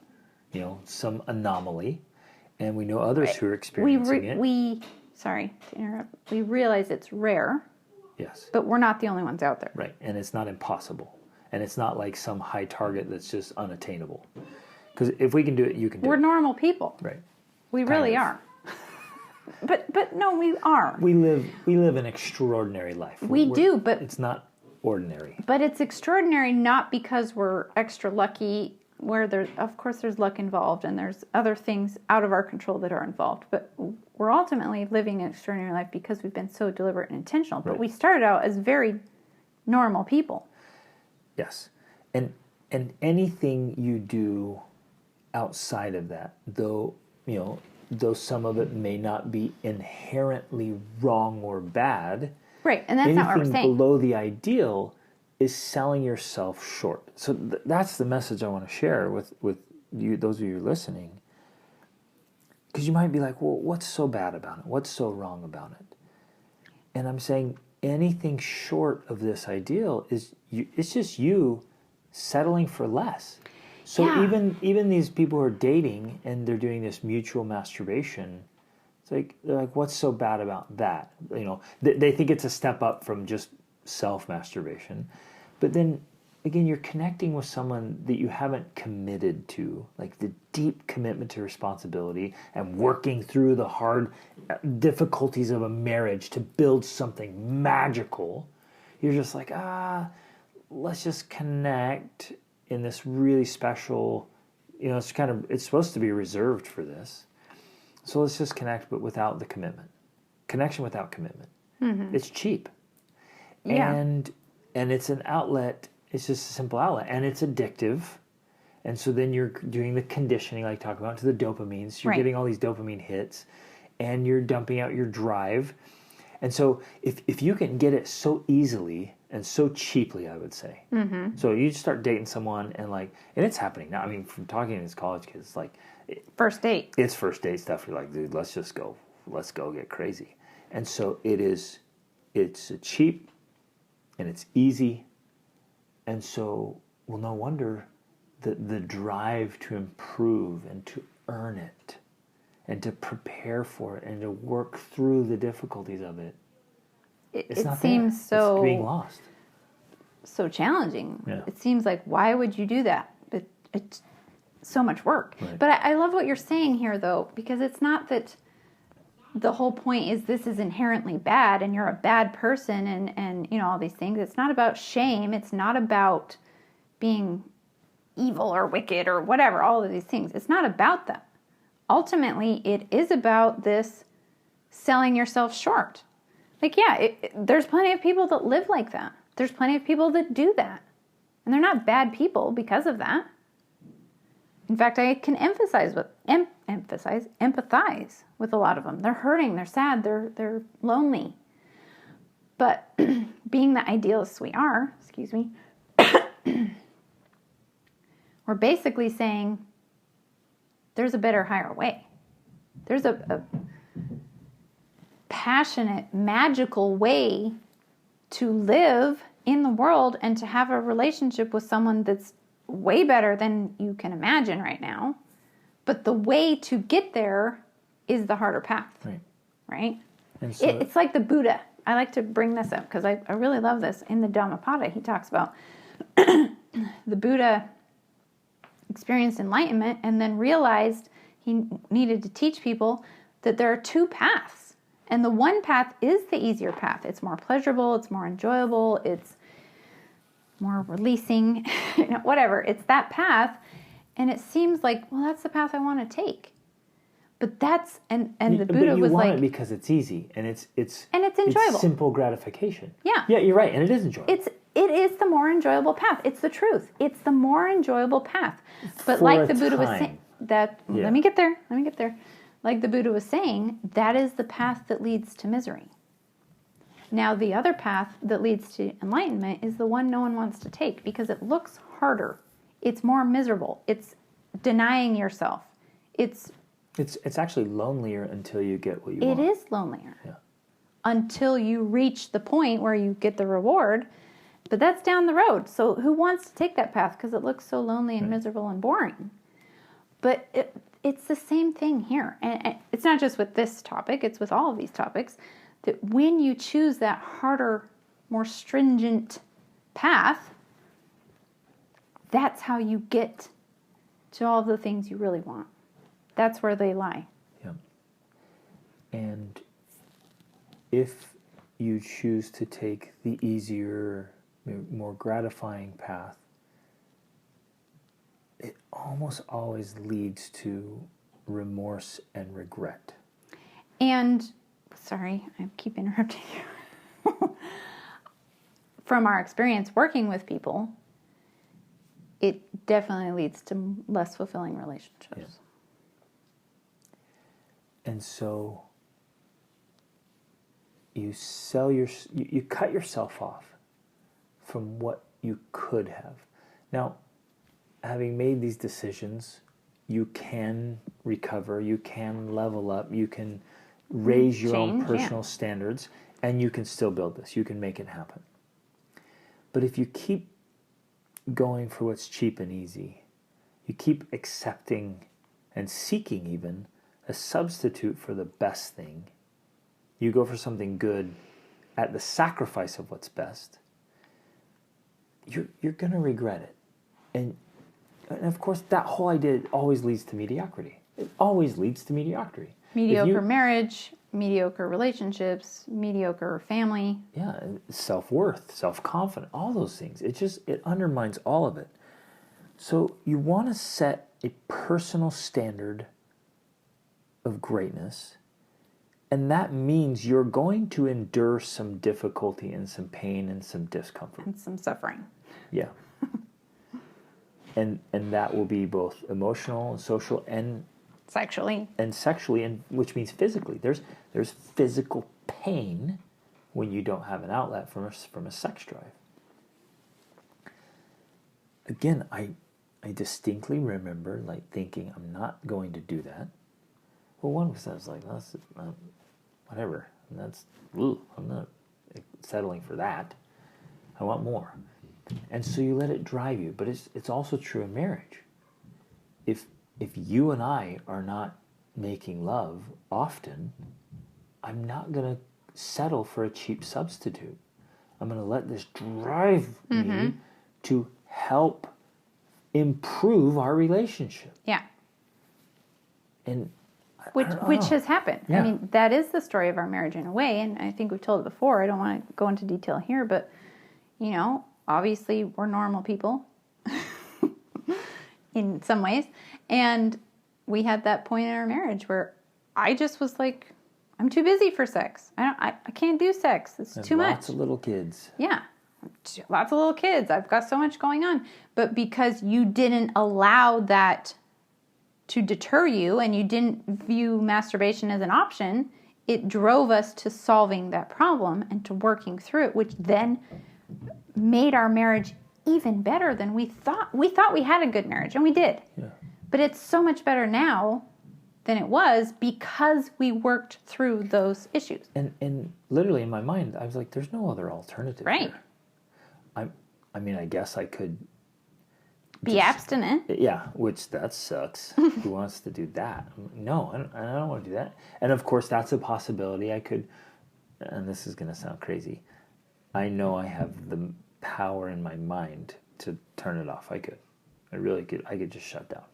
some anomaly, and we know others who are experiencing it. Sorry to interrupt, we realize it's rare. Yes. But we're not the only ones out there. Right, and it's not impossible. And it's not like some high target that's just unattainable. Because if we can do it, you can do it. We're normal people. Right. We really are. But no, we are. We live an extraordinary life. We do, but it's not ordinary. But it's extraordinary not because we're extra lucky, where there's luck involved and there's other things out of our control that are involved. But we're ultimately living an extraordinary life because we've been so deliberate and intentional. But we started out as very normal people. Yes. And anything you do outside of that, though some of it may not be inherently wrong or bad. Right, and that's not what we're saying. Anything below the ideal is selling yourself short. So that's the message I want to share with you, those of you listening. Because you might be like, well, what's so bad about it? What's so wrong about it? And I'm saying anything short of this ideal it's just you settling for less. So even these people who are dating and they're doing this mutual masturbation, they're like, what's so bad about that? They think it's a step up from just self-masturbation. But then, again, you're connecting with someone that you haven't committed to, like the deep commitment to responsibility and working through the hard difficulties of a marriage to build something magical. You're just like, let's just connect in this really special, it's supposed to be reserved for this. So let's just connect, but without the commitment. Connection without commitment. Mm-hmm. It's cheap. Yeah. And it's an outlet. It's just a simple outlet. And it's addictive. And so then you're doing the conditioning, like talk about, to the dopamine. So you're getting all these dopamine hits, and you're dumping out your drive. And so if you can get it so easily and so cheaply, I would say. Mm-hmm. So you start dating someone, and it's happening now. I mean, from talking to these college kids, first date. It's first date stuff. You're like, dude, let's go get crazy. And so it's cheap, and it's easy. And so, well, no wonder the drive to improve and to earn it and to prepare for it and to work through the difficulties of it. It's not seems there. so it's being lost. So challenging. Yeah. It seems like, why would you do that? But it's so much work. Right. But I love what you're saying here, though, because it's not that the whole point is this is inherently bad and you're a bad person and all these things. It's not about shame. It's not about being evil or wicked or whatever, all of these things. It's not about that. Ultimately, it is about this selling yourself short. There's plenty of people that live like that. There's plenty of people that do that. And they're not bad people because of that. In fact, I can empathize with a lot of them. They're hurting, they're sad, they're lonely. But being the idealists we are, we're basically saying there's a better, higher way. There's a passionate, magical way to live in the world and to have a relationship with someone that's way better than you can imagine right now. But the way to get there is the harder path. Right? And so it's like the Buddha. I like to bring this up because I really love this. In the Dhammapada, he talks about the Buddha experienced enlightenment and then realized he needed to teach people that there are two paths. And the one path is the easier path. It's more pleasurable, it's more enjoyable, it's more releasing, whatever. It's that path. And it seems like, well, that's the path I want to take. But that's, and the Buddha was like... you want it because it's easy, and it's enjoyable. It's simple gratification. Yeah. Yeah, you're right, and it is enjoyable. It is the more enjoyable path. It's the truth. It's the more enjoyable path. But For like a the Buddha was time. saying, let me get there. Like the Buddha was saying, that is the path that leads to misery. Now, the other path that leads to enlightenment is the one no one wants to take because it looks harder. It's more miserable. It's denying yourself. It's actually lonelier until you get what you want. It is lonelier. Yeah. Until you reach the point where you get the reward. But that's down the road. So who wants to take that path because it looks so lonely and miserable and boring? But it's the same thing here. And it's not just with this topic. It's with all of these topics. That when you choose that harder, more stringent path, that's how you get to all the things you really want. That's where they lie. Yeah. And if you choose to take the easier, more gratifying path, it almost always leads to remorse and regret. And, sorry, I keep interrupting you. From our experience working with people, it definitely leads to less fulfilling relationships. Yeah. And so you cut yourself off from what you could have. Now, having made these decisions, you can recover, you can level up, you can raise your own personal standards, and you can still build this. You can make it happen. But if you keep going for what's cheap and easy, you keep accepting and seeking even a substitute for the best thing, you go for something good at the sacrifice of what's best, you're going to regret it. And of course, that whole idea always leads to mediocrity. It always leads to mediocrity. Mediocre marriage, mediocre relationships, mediocre family. Yeah, self-worth, self-confidence, all those things. It undermines all of it. So you want to set a personal standard of greatness, and that means you're going to endure some difficulty and some pain and some discomfort. And some suffering. Yeah. and that will be both emotional and social and Sexually. And which means physically. There's physical pain when you don't have an outlet from a sex drive. Again, I distinctly remember like thinking, I'm not going to do that. Well, one was I was like, that's whatever. And I'm not settling for that. I want more. And so you let it drive you. But it's also true in marriage. If you and I are not making love often, I'm not going to settle for a cheap substitute. I'm going to let this drive me to help improve our relationship. Yeah. And which has happened. Yeah. I mean, that is the story of our marriage in a way, and I think we've told it before. I don't want to go into detail here, but, you know, obviously we're normal people in some ways, and we had that point in our marriage where I just was like, I'm too busy for sex. I can't do sex. It's too much. Lots of little kids. Yeah. Lots of little kids. I've got so much going on. But because you didn't allow that to deter you and you didn't view masturbation as an option, it drove us to solving that problem and to working through it, which then made our marriage even better than we thought. We thought we had a good marriage, and we did. Yeah. But it's so much better now than it was because we worked through those issues. And literally in my mind, I was like, there's no other alternative Right. here. I mean, I guess I could be abstinent. Yeah, which that sucks. Who wants to do that? No, I don't want to do that. And of course, that's a possibility. I could, and this is going to sound crazy, I know I have the power in my mind to turn it off. I really could. I could just shut down.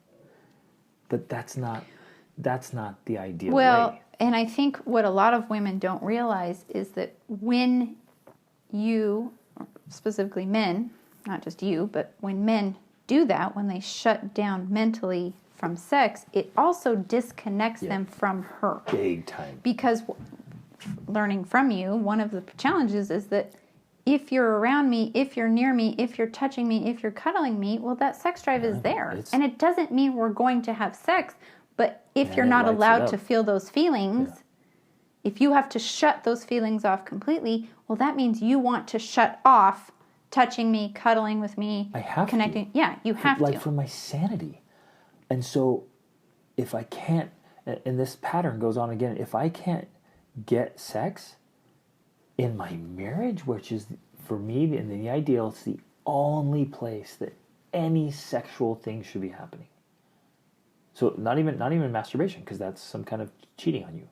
But that's not the ideal way. And I think what a lot of women don't realize is that when you, specifically men, not just you, but when men do that, when they shut down mentally from sex, it also disconnects them from her. Big time. Because learning from you, one of the challenges is that if you're around me, if you're near me, if you're touching me, if you're cuddling me, well, that sex drive is there. And it doesn't mean we're going to have sex, but if you're not allowed to feel those feelings, if you have to shut those feelings off completely, well, that means you want to shut off touching me, cuddling with me, connecting. Yeah, you have to. Like for my sanity. And so if I can't, and this pattern goes on again, if I can't get sex in my marriage, which is for me in the ideal, it's the only place that any sexual thing should be happening. So not even masturbation, because that's some kind of cheating on you.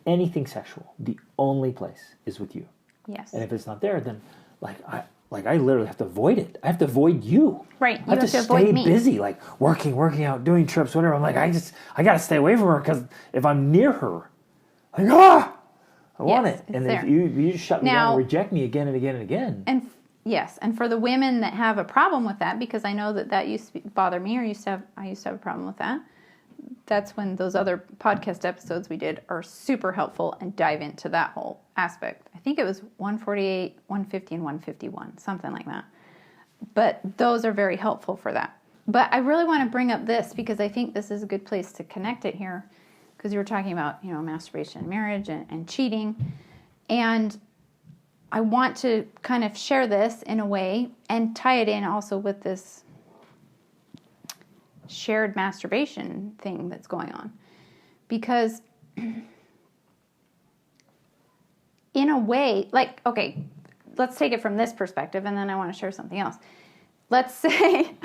Anything sexual, the only place is with you. Yes. And if it's not there, then I literally have to avoid it. I have to avoid you. Right. I have to stay busy, like working out, doing trips, whatever. I'm like, I got to stay away from her, because if I'm near her, I want it. And if you just shut me down and reject me again and again and again. And yes, and for the women that have a problem with that, because I know that used to bother me, or I used to have a problem with that. That's when those other podcast episodes we did are super helpful and dive into that whole aspect. I think it was 148, 150, and 151, something like that. But those are very helpful for that. But I really want to bring up this because I think this is a good place to connect it here, because you were talking about, masturbation in marriage and cheating. And I want to kind of share this in a way and tie it in also with this shared masturbation thing that's going on. Because in a way, okay, let's take it from this perspective, and then I want to share something else. Let's say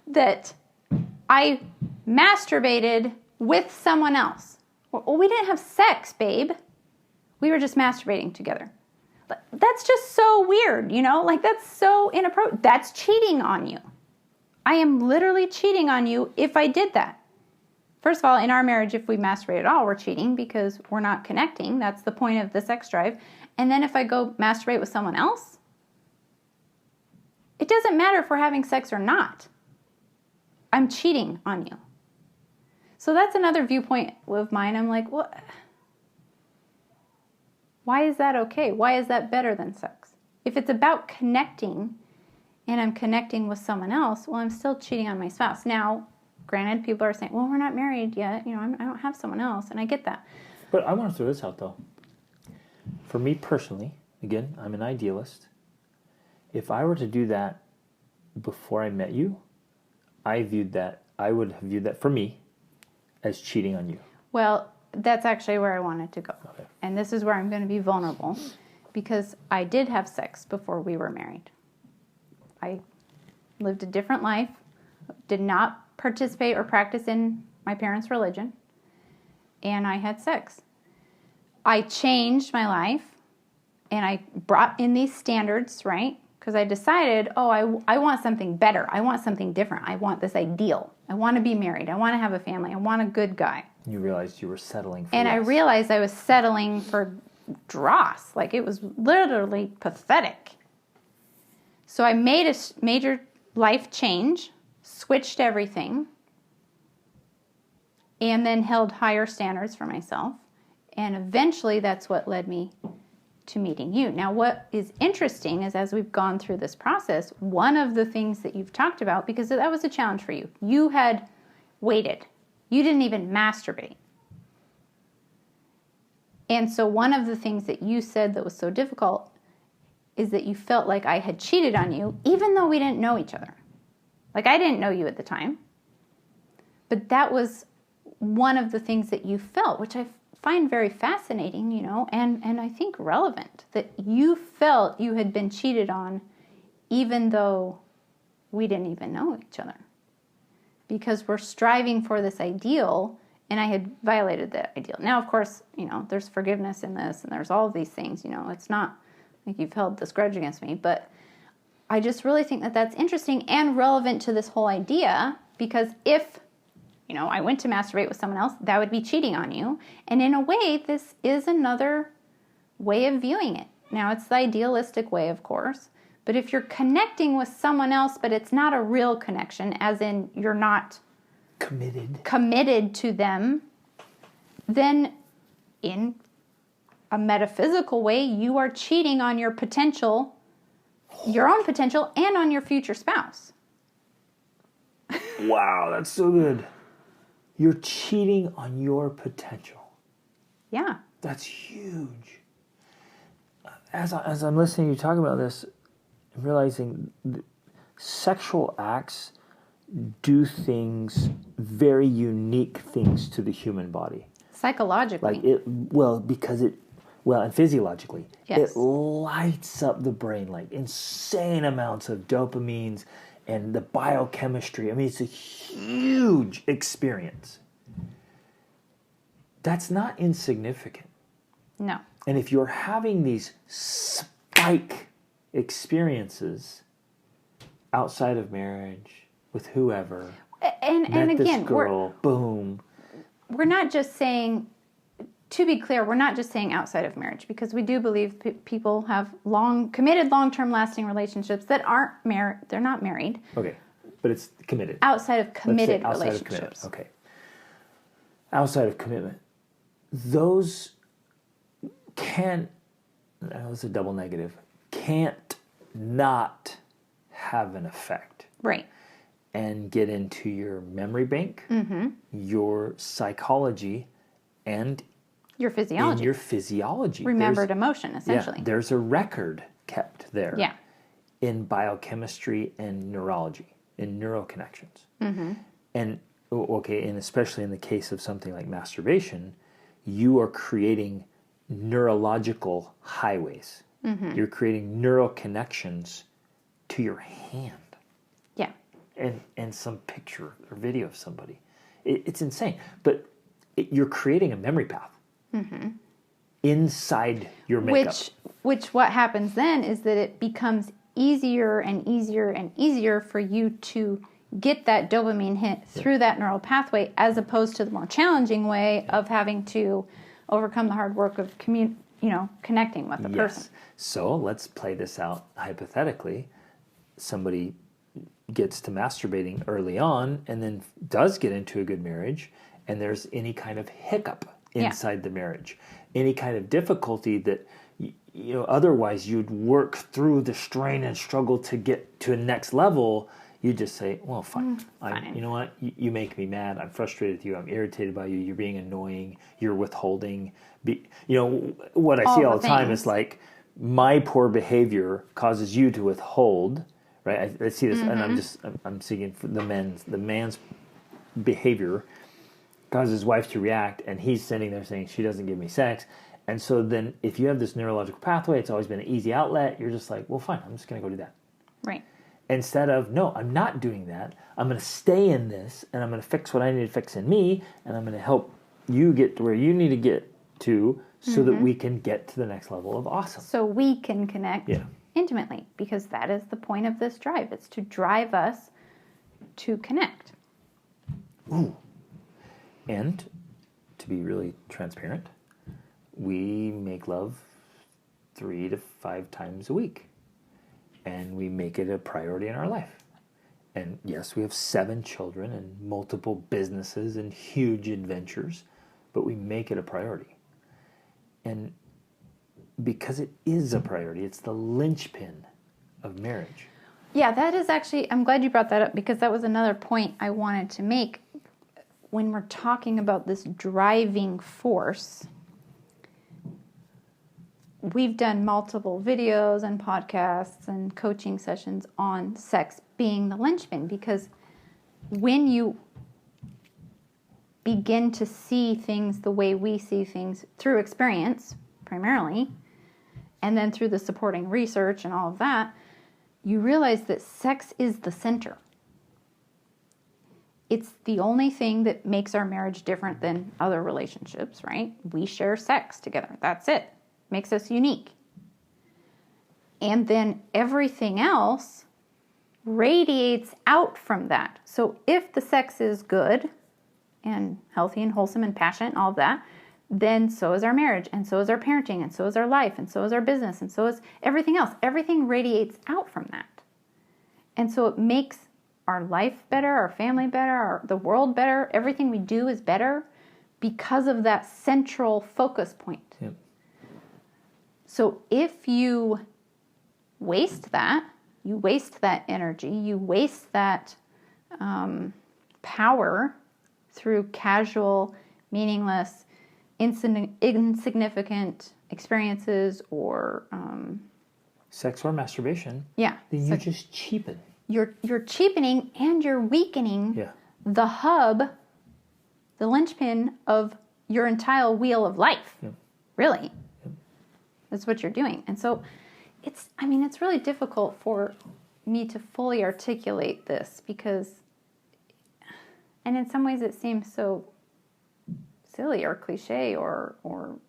that I masturbated with someone else. Well, we didn't have sex, babe. We were just masturbating together. That's just so weird, that's so inappropriate. That's cheating on you. I am literally cheating on you if I did that. First of all, in our marriage, if we masturbate at all, we're cheating because we're not connecting. That's the point of the sex drive. And then if I go masturbate with someone else, it doesn't matter if we're having sex or not. I'm cheating on you. So that's another viewpoint of mine. I'm like, what? Why is that okay? Why is that better than sex? If it's about connecting, and I'm connecting with someone else, well, I'm still cheating on my spouse. Now, granted, people are saying, well, we're not married yet. You know, I don't have someone else, and I get that. But I want to throw this out, though. For me personally, again, I'm an idealist. If I were to do that before I met you, I would have viewed that for me as cheating on you. Well, that's actually where I wanted to go. Okay. And this is where I'm going to be vulnerable, because I did have sex before we were married. I lived a different life, did not participate or practice in my parents' religion, and I had sex. I changed my life, and I brought in these standards, right? Because I decided, I want something better. I want something different. I want this ideal. I want to be married. I want to have a family. I want a good guy. You realized you were settling for And less. I realized I was settling for dross. Like, it was literally pathetic. So I made a major life change, switched everything, and then held higher standards for myself. And eventually that's what led me to meeting you. Now, what is interesting is, as we've gone through this process, one of the things that you've talked about, because that was a challenge for you, you had waited. You didn't even masturbate. And so one of the things that you said that was so difficult is that you felt like I had cheated on you, even though we didn't know each other. Like, I didn't know you at the time. But that was one of the things that you felt, which I find very fascinating, you know, and I think relevant, that you felt you had been cheated on even though we didn't even know each other. Because we're striving for this ideal, and I had violated that ideal. Now, of course, you know, there's forgiveness in this, and there's all of these things, you know, it's not like you've held this grudge against me, but I just really think that that's interesting and relevant to this whole idea, because if, you know, I went to masturbate with someone else, that would be cheating on you. And in a way, this is another way of viewing it. Now, it's the idealistic way, of course. But if you're connecting with someone else, but it's not a real connection, as in you're not committed to them, then in a metaphysical way, you are cheating on your potential, your own potential, and on your future spouse. Wow, that's so good. You're cheating on your potential. Yeah. That's huge. As I'm listening to you talk about this, I'm realizing sexual acts do things, very unique things to the human body. Psychologically. And physiologically. Yes. It lights up the brain, like insane amounts of dopamines and the biochemistry. I mean, it's a huge experience. That's not insignificant. No. And if you're having these spike experiences outside of marriage with whoever, and again, this girl, boom. We're not just saying, to be clear, we're not just saying outside of marriage, because we do believe people have committed, long-term, lasting relationships that aren't married. They're not married. Okay, but it's committed. Outside of committed outside relationships. Of okay. Outside of commitment, those that was a double negative, can't not have an effect. Right. And get into your memory bank, your psychology, and your physiology. Remembered emotion, essentially. Yeah, there's a record kept there. Yeah. In biochemistry and neurology, in neural connections. And especially in the case of something like masturbation, you are creating neurological highways. You're creating neural connections to your hand. Yeah. And some picture or video of somebody. It's insane. But you're creating a memory path inside your makeup. Which what happens then is that it becomes easier and easier and easier for you to get that dopamine hit through that neural pathway, as opposed to the more challenging way of having to overcome the hard work of connecting with the person. So let's play this out hypothetically. Somebody gets to masturbating early on and then does get into a good marriage, and there's any kind of hiccup inside the marriage, any kind of difficulty that otherwise you'd work through the strain and struggle to get to a next level. You just say, well, fine. You know what? You make me mad. I'm frustrated with you. I'm irritated by you. You're being annoying. You're withholding. What I see all the time is like, my poor behavior causes you to withhold, right? I see this, and I'm seeing for the man's behavior causes his wife to react, and he's sitting there saying, she doesn't give me sex. And so then if you have this neurological pathway, it's always been an easy outlet. You're just like, well, fine. I'm just going to go do that. Right. Instead of, no, I'm not doing that. I'm going to stay in this, and I'm going to fix what I need to fix in me, and I'm going to help you get to where you need to get to so that we can get to the next level of awesome. So we can connect intimately, because that is the point of this drive. It's to drive us to connect. Ooh. And to be really transparent, we make love 3 to 5 times a week. And we make it a priority in our life. And yes, we have 7 children and multiple businesses and huge adventures, but we make it a priority. And because it is a priority, it's the linchpin of marriage. Yeah, that is actually, I'm glad you brought that up, because that was another point I wanted to make. When we're talking about this driving force, we've done multiple videos and podcasts and coaching sessions on sex being the linchpin, because when you begin to see things the way we see things through experience, primarily, and then through the supporting research and all of that, you realize that sex is the center. It's the only thing that makes our marriage different than other relationships, right? We share sex together. That's it. Makes us unique. And then everything else radiates out from that. So if the sex is good and healthy and wholesome and passionate and all of that, then so is our marriage, and so is our parenting, and so is our life, and so is our business, and so is everything else. Everything radiates out from that. And so it makes our life better, our family better, the world better. Everything we do is better because of that central focus point. Yep. So if you waste that energy, you waste that power through casual, meaningless, insignificant experiences or sex or masturbation, then you just cheapen. You're cheapening and you're weakening the hub, the linchpin of your entire wheel of life. Really. That's what you're doing. And so it's really difficult for me to fully articulate this, because, and in some ways it seems so silly or cliche or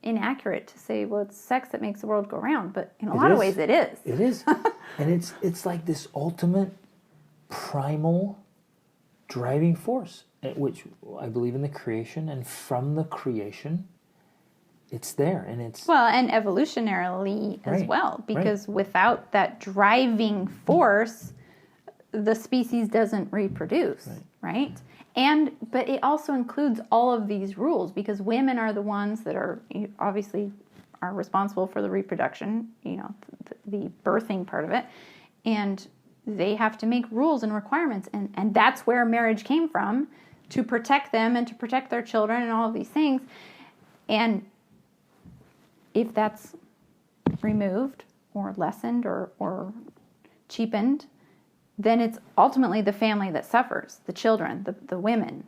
inaccurate to say, well, it's sex that makes the world go round, but in a lot of ways it is. It is. And it's like this ultimate primal driving force, which I believe in the creation, and from the creation it's there, and it's... Well, and evolutionarily as well, because without that driving force, the species doesn't reproduce, right? But it also includes all of these rules, because women are the ones that are obviously are responsible for the reproduction, the birthing part of it, and they have to make rules and requirements, and that's where marriage came from, to protect them and to protect their children and all of these things. And if that's removed or lessened or cheapened, then it's ultimately the family that suffers, the children, the women,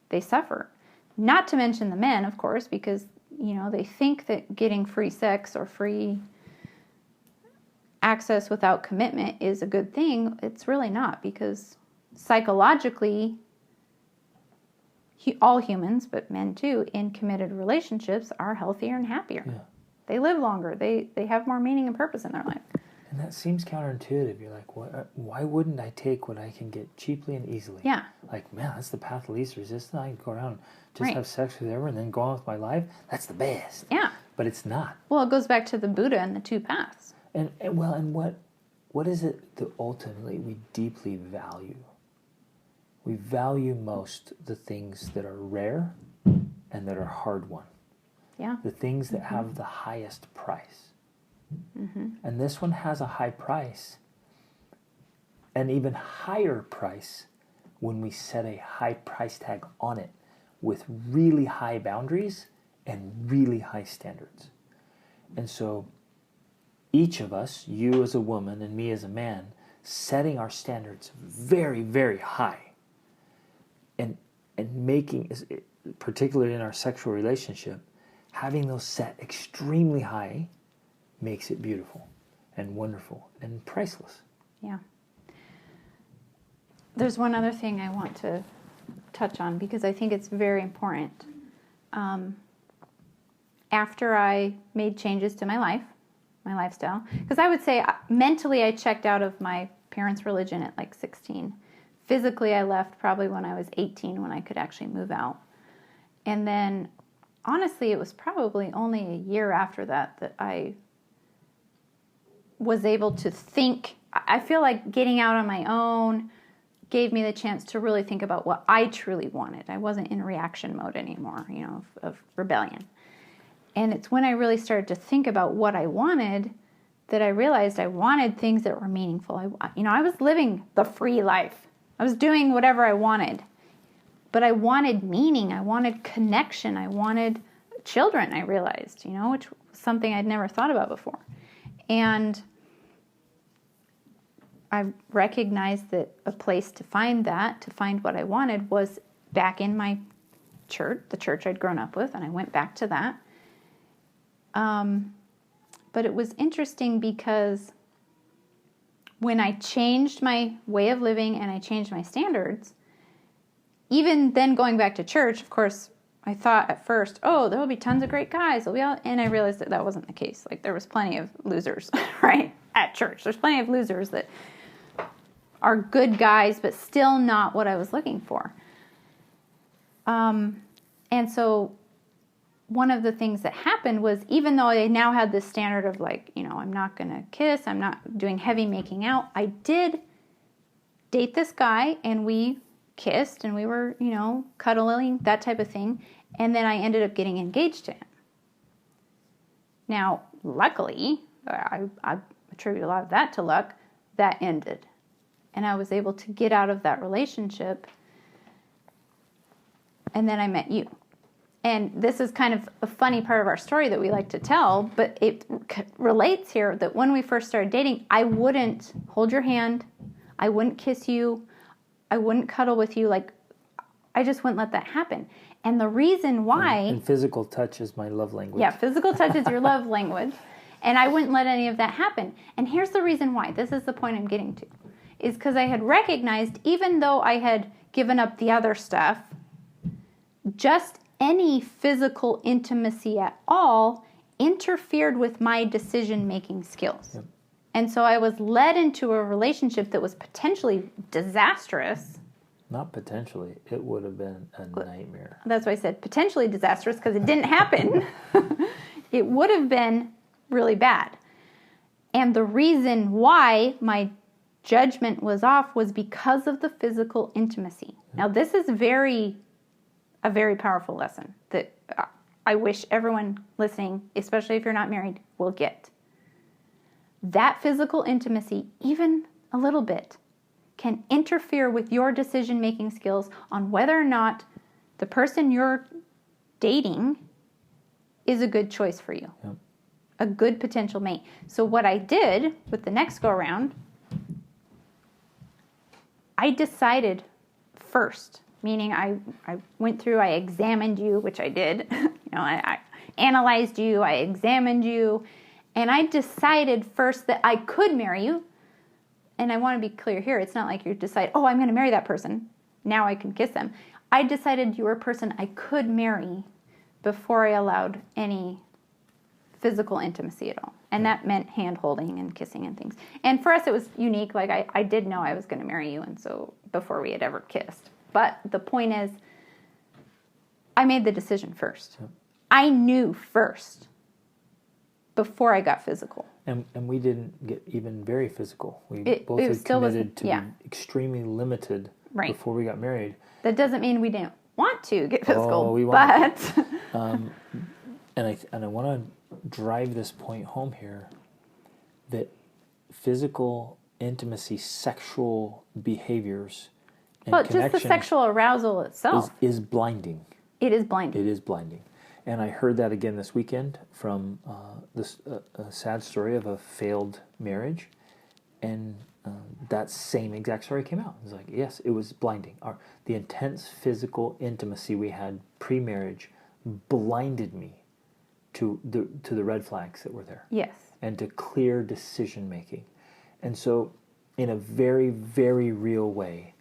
they suffer. Not to mention the men, of course, because, they think that getting free sex or free access without commitment is a good thing. It's really not, because psychologically, all humans, but men too, in committed relationships are healthier and happier. Yeah. They live longer. They have more meaning and purpose in their life. And that seems counterintuitive. You're like, why wouldn't I take what I can get cheaply and easily? Yeah. Like, man, that's the path of least resistance. I can go around, just have sex with everyone, and then go on with my life. That's the best. Yeah. But it's not. Well, it goes back to the Buddha and the 2 paths. And what is it that ultimately we deeply value? We value most the things that are rare and that are hard won. Yeah. The things that have the highest price. And this one has a high price, an even higher price when we set a high price tag on it with really high boundaries and really high standards. And so each of us, you as a woman and me as a man, setting our standards very, very high and making, particularly in our sexual relationship, having those set extremely high makes it beautiful and wonderful and priceless. Yeah. There's one other thing I want to touch on because I think it's very important. After I made changes to my lifestyle, because I would say mentally I checked out of my parents' religion at like 16. Physically I left probably when I was 18 when I could actually move out. And then honestly it was probably only a year after that I was able to think. I feel like getting out on my own gave me the chance to really think about what I truly wanted. I wasn't in reaction mode anymore, of rebellion. And it's when I really started to think about what I wanted that I realized I wanted things that were meaningful. I was living the free life. I was doing whatever I wanted. But I wanted meaning. I wanted connection. I wanted children, I realized, which was something I'd never thought about before. And I recognized that a place to find what I wanted, was back in my church, the church I'd grown up with, and I went back to that. But it was interesting because when I changed my way of living and I changed my standards, even then going back to church, of course, I thought at first, there will be tons of great guys. And I realized that wasn't the case. Like, there was plenty of losers, right, at church. There's plenty of losers that are good guys, but still not what I was looking for. And so one of the things that happened was, even though I now had this standard of like, I'm not going to kiss, I'm not doing heavy making out, I did date this guy and we kissed and we were, cuddling, that type of thing. And then I ended up getting engaged to him. Now, luckily, I attribute a lot of that to luck, that ended. And I was able to get out of that relationship. And then I met you. And this is kind of a funny part of our story that we like to tell, but it relates here that when we first started dating, I wouldn't hold your hand. I wouldn't kiss you. I wouldn't cuddle with you. Like, I just wouldn't let that happen. And the reason why... And physical touch is my love language. Yeah, physical touch is your love language. And I wouldn't let any of that happen. And here's the reason why. This is the point I'm getting to. Is because I had recognized, even though I had given up the other stuff, just any physical intimacy at all interfered with my decision-making skills. Yep. And so I was led into a relationship that was potentially disastrous. Not potentially. It would have been a nightmare. That's why I said potentially disastrous, because it didn't happen. It would have been really bad. And the reason why my judgment was off was because of the physical intimacy. Now, this is a very powerful lesson that I wish everyone listening, especially if you're not married, will get. That physical intimacy, even a little bit, can interfere with your decision-making skills on whether or not the person you're dating is a good choice for you. Yep. A good potential mate. So what I did with the next go-around, I decided first, meaning I went through, I examined you, which I did. I analyzed you, I examined you, and I decided first that I could marry you. And I want to be clear here, it's not like you decide, I'm going to marry that person, now I can kiss them. I decided you were a person I could marry before I allowed any physical intimacy at all. And that meant hand-holding and kissing and things. And for us, it was unique. Like, I did know I was going to marry you, and so before we had ever kissed. But the point is, I made the decision first. Yep. I knew first before I got physical. And we didn't get even very physical. We both had committed to be extremely limited before we got married. That doesn't mean we didn't want to get physical. We want and I want to drive this point home here. that physical intimacy, sexual behaviors, and Well, just the connections sexual arousal itself. is blinding. It is blinding. It is blinding. And I heard that again this weekend from a sad story of a failed marriage. And that same exact story came out. It was like, yes, it was blinding. The intense physical intimacy we had pre-marriage blinded me to the red flags that were there. Yes. And to clear decision making. And so, in a very, very real way,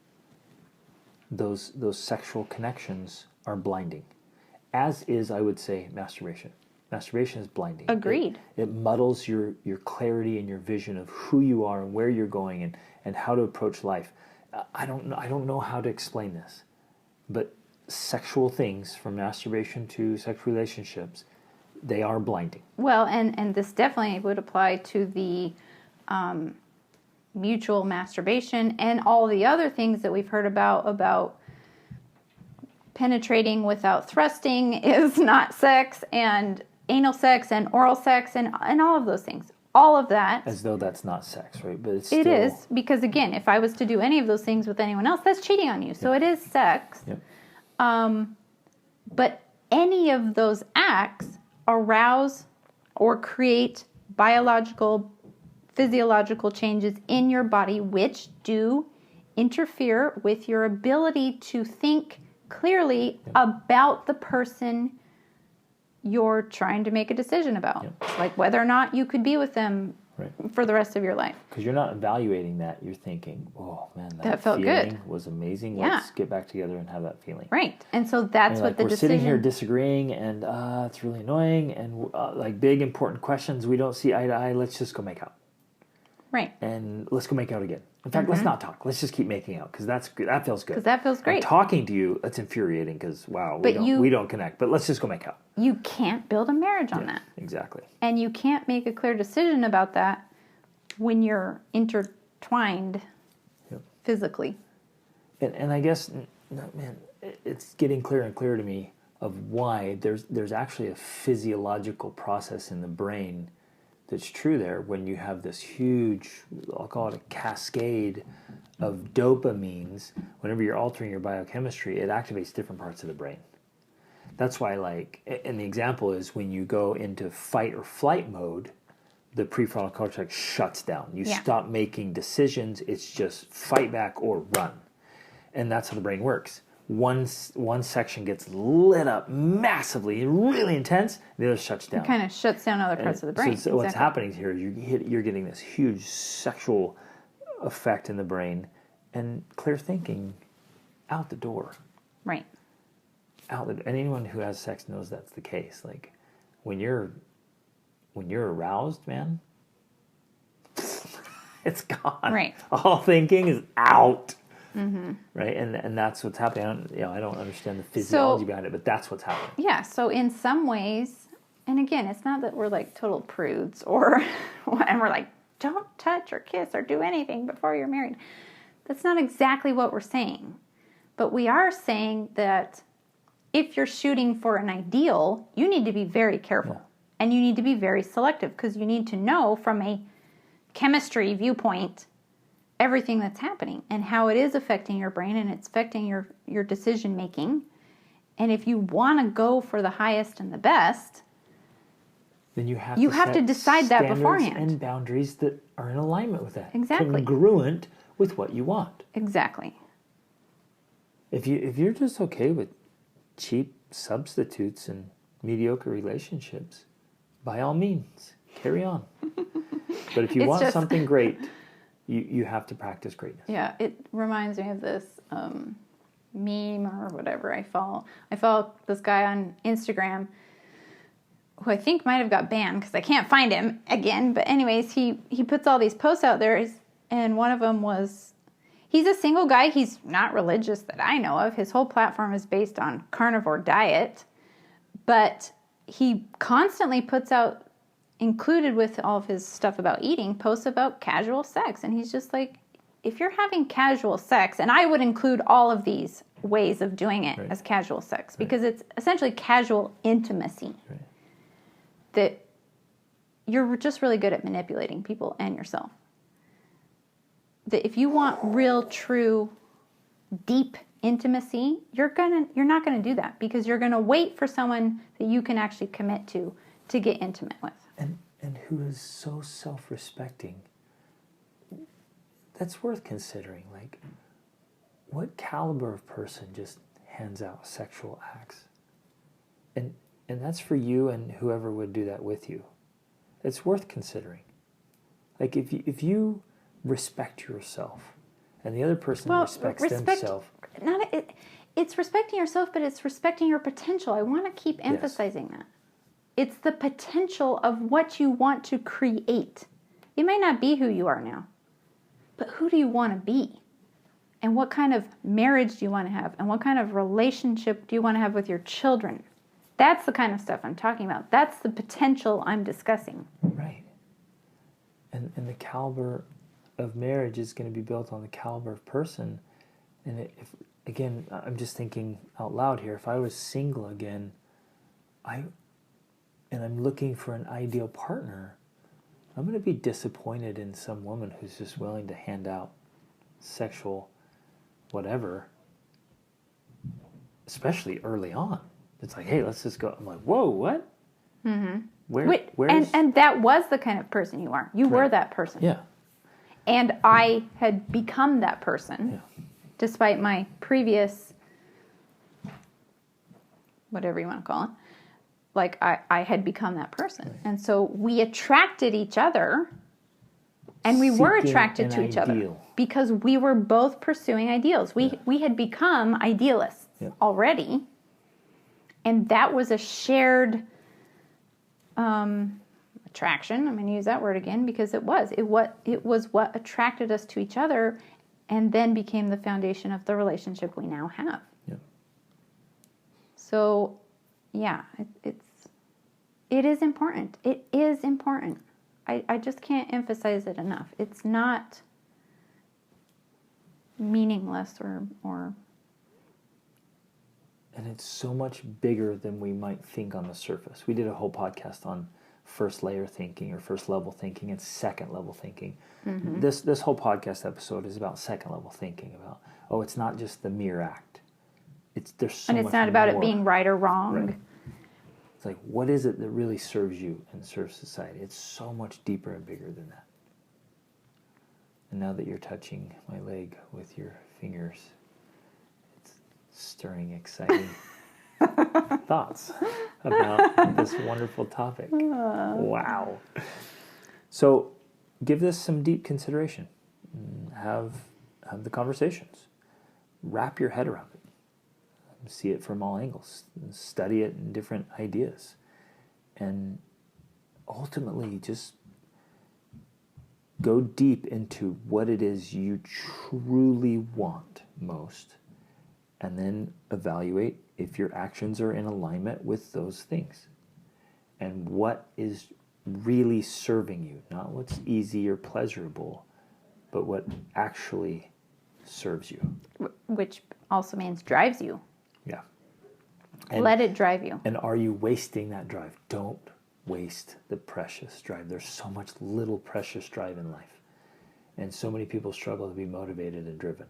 those sexual connections are blinding. As is, I would say, masturbation. Masturbation is blinding. Agreed. It muddles your clarity and your vision of who you are and where you're going and how to approach life. I don't know how to explain this, but sexual things, from masturbation to sexual relationships, they are blinding. Well, and this definitely would apply to the mutual masturbation and all the other things that we've heard about penetrating without thrusting is not sex, and anal sex and oral sex and all of those things. All of that. As though that's not sex, right? But it's still... It is, because again, if I was to do any of those things with anyone else, that's cheating on you. So it is sex. Yep. But any of those acts arouse or create biological, physiological changes in your body, which do interfere with your ability to think clearly about the person you're trying to make a decision about. Like whether or not you could be with them for the rest of your life. Because you're not evaluating that. You're thinking, oh man, that felt feeling good. Was amazing. Yeah. Let's get back together and have that feeling. Right. And so that's what the we're decision... sitting here disagreeing and it's really annoying and like big important questions we don't see eye to eye. Let's just go make out. Right. And let's go make out again. In fact, let's not talk. Let's just keep making out because that feels good. Because that feels great. And talking to you, that's infuriating because, wow, we don't connect. But let's just go make out. You can't build a marriage on that. Exactly. And you can't make a clear decision about that when you're intertwined physically. And I guess, man, it's getting clearer and clearer to me of why there's actually a physiological process in the brain that's true there when you have this huge, I'll call it a cascade of dopamines. Whenever you're altering your biochemistry, it activates different parts of the brain. That's why, like, and the example is when you go into fight or flight mode, the prefrontal cortex shuts down. You stop making decisions. It's just fight back or run. And that's how the brain works. One section gets lit up massively and really intense, the other shuts down. It kind of shuts down other parts of the brain. So what's happening here is you're getting this huge sexual effect in the brain, and clear thinking out the door. Right. And anyone who has sex knows that's the case. Like when you're aroused, man, it's gone. Right. All thinking is out. Mm-hmm. Right, and that's what's happening. I don't understand the physiology behind it, but that's what's happening. Yeah. So in some ways, and again, it's not that we're like total prudes and we're like, don't touch or kiss or do anything before you're married. That's not exactly what we're saying. But we are saying that if you're shooting for an ideal, you need to be very careful. Yeah. And you need to be very selective because you need to know from a chemistry viewpoint everything that's happening and how it is affecting your brain and it's affecting your decision making. And if you want to go for the highest and the best, then you have to decide that beforehand. And boundaries that are in alignment with that. Exactly. Congruent with what you want. Exactly. If you're just okay with cheap substitutes and mediocre relationships, by all means, carry on. But if you want something great, you have to practice greatness. Yeah, it reminds me of this meme or whatever I follow. I follow this guy on Instagram who I think might have got banned because I can't find him again. But anyways, he puts all these posts out there, and one of them was, he's a single guy. He's not religious that I know of. His whole platform is based on carnivore diet. But he constantly puts out, included with all of his stuff about eating, posts about casual sex. And he's just like, if you're having casual sex, and I would include all of these ways of doing it as casual sex, because it's essentially casual intimacy, that you're just really good at manipulating people and yourself. That if you want real, true, deep intimacy, you're not gonna do that, because you're gonna wait for someone that you can actually commit to get intimate with. And who is so self-respecting. That's worth considering. Like, what caliber of person just hands out sexual acts? And that's for you and whoever would do that with you. It's worth considering. Like, if you respect yourself and the other person respects themselves. It's respecting yourself, but it's respecting your potential. I want to keep emphasizing that. It's the potential of what you want to create. It may not be who you are now, but who do you want to be? And what kind of marriage do you want to have? And what kind of relationship do you want to have with your children? That's the kind of stuff I'm talking about. That's the potential I'm discussing. Right. And the caliber of marriage is going to be built on the caliber of person. And if, again, I'm just thinking out loud here, if I was single again, and I'm looking for an ideal partner, I'm going to be disappointed in some woman who's just willing to hand out sexual whatever, especially early on. It's like, hey, let's just go. I'm like, whoa, what? Mm-hmm. Where's... And that was the kind of person you are. You were that person. Yeah. And I had become that person, despite my previous, whatever you want to call it. Like, I had become that person. Right. And so we attracted each other, and we were attracted to each other because we were both pursuing ideals. We had become idealists already, and that was a shared attraction. I'm going to use that word again because it was what attracted us to each other, and then became the foundation of the relationship we now have. Yeah. So, yeah, it is important. It is important. I just can't emphasize it enough. It's not meaningless or... And it's so much bigger than we might think on the surface. We did a whole podcast on first layer thinking or first level thinking and second level thinking. Mm-hmm. This whole podcast episode is about second level thinking, about, it's not just the mere act. There's so much more. And it's not about it being right or wrong. Right. It's like, what is it that really serves you and serves society? It's so much deeper and bigger than that. And now that you're touching my leg with your fingers, it's stirring exciting thoughts about this wonderful topic. Wow. So give this some deep consideration. Have the conversations. Wrap your head around it. See it from all angles. Study it in different ideas. And ultimately just go deep into what it is you truly want most, and then evaluate if your actions are in alignment with those things. And what is really serving you, not what's easy or pleasurable, but what actually serves you. Which also means drives you. Yeah. Let it drive you. And are you wasting that drive? Don't waste the precious drive. There's so much little precious drive in life. And so many people struggle to be motivated and driven.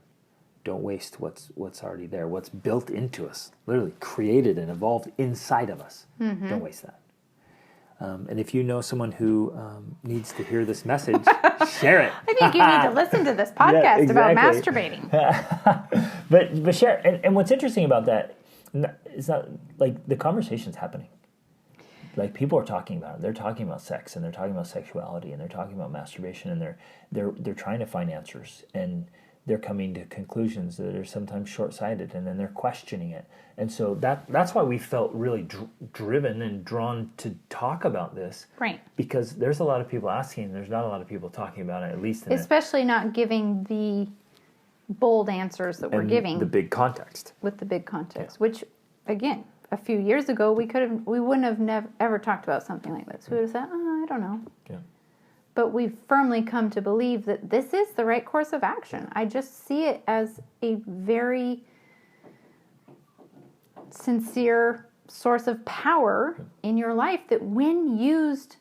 Don't waste what's already there, what's built into us, literally created and evolved inside of us. Mm-hmm. Don't waste that. And if you know someone who needs to hear this message, share it. I think you need to listen to this podcast about masturbating. But share. And what's interesting about that is not like the conversation's happening. Like, people are talking about it. They're talking about sex, and they're talking about sexuality, and they're talking about masturbation, and they're trying to find answers, and they're coming to conclusions that are sometimes short-sighted, and then they're questioning it. And so that's why we felt really driven and drawn to talk about this. Right. Because there's a lot of people asking, and there's not a lot of people talking about it, at least especially not giving the bold answers that we're giving. The big context. With the big context, which, again, a few years ago, we wouldn't have ever talked about something like this. We would have said, I don't know. Yeah. But we've firmly come to believe that this is the right course of action. I just see it as a very sincere source of power in your life that, when used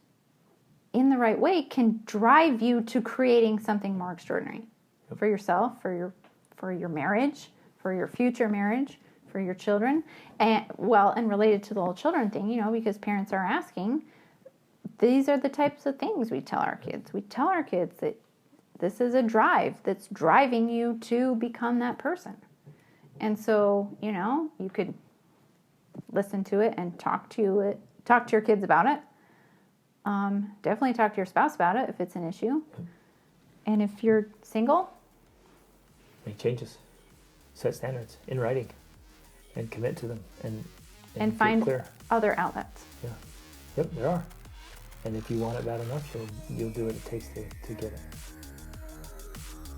in the right way can drive you to creating something more extraordinary for yourself, for your marriage, for your future marriage, for your children. And related to the whole children thing, because parents are asking, these are the types of things we tell our kids. We tell our kids that this is a drive that's driving you to become that person. And so, you could listen to it and talk to your kids about it. Definitely talk to your spouse about it if it's an issue. And if you're single, make changes, set standards in writing, and commit to them, and find clear. Other outlets. Yeah. Yep, there are. And if you want it bad enough, you'll do what it takes to get it.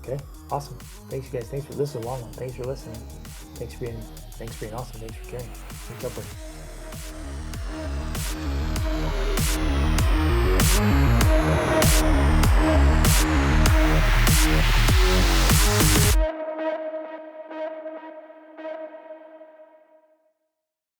Okay, awesome. Thanks, you guys. This is a long one. Thanks for listening. Thanks for being awesome. Thanks for caring. Thanks, upward.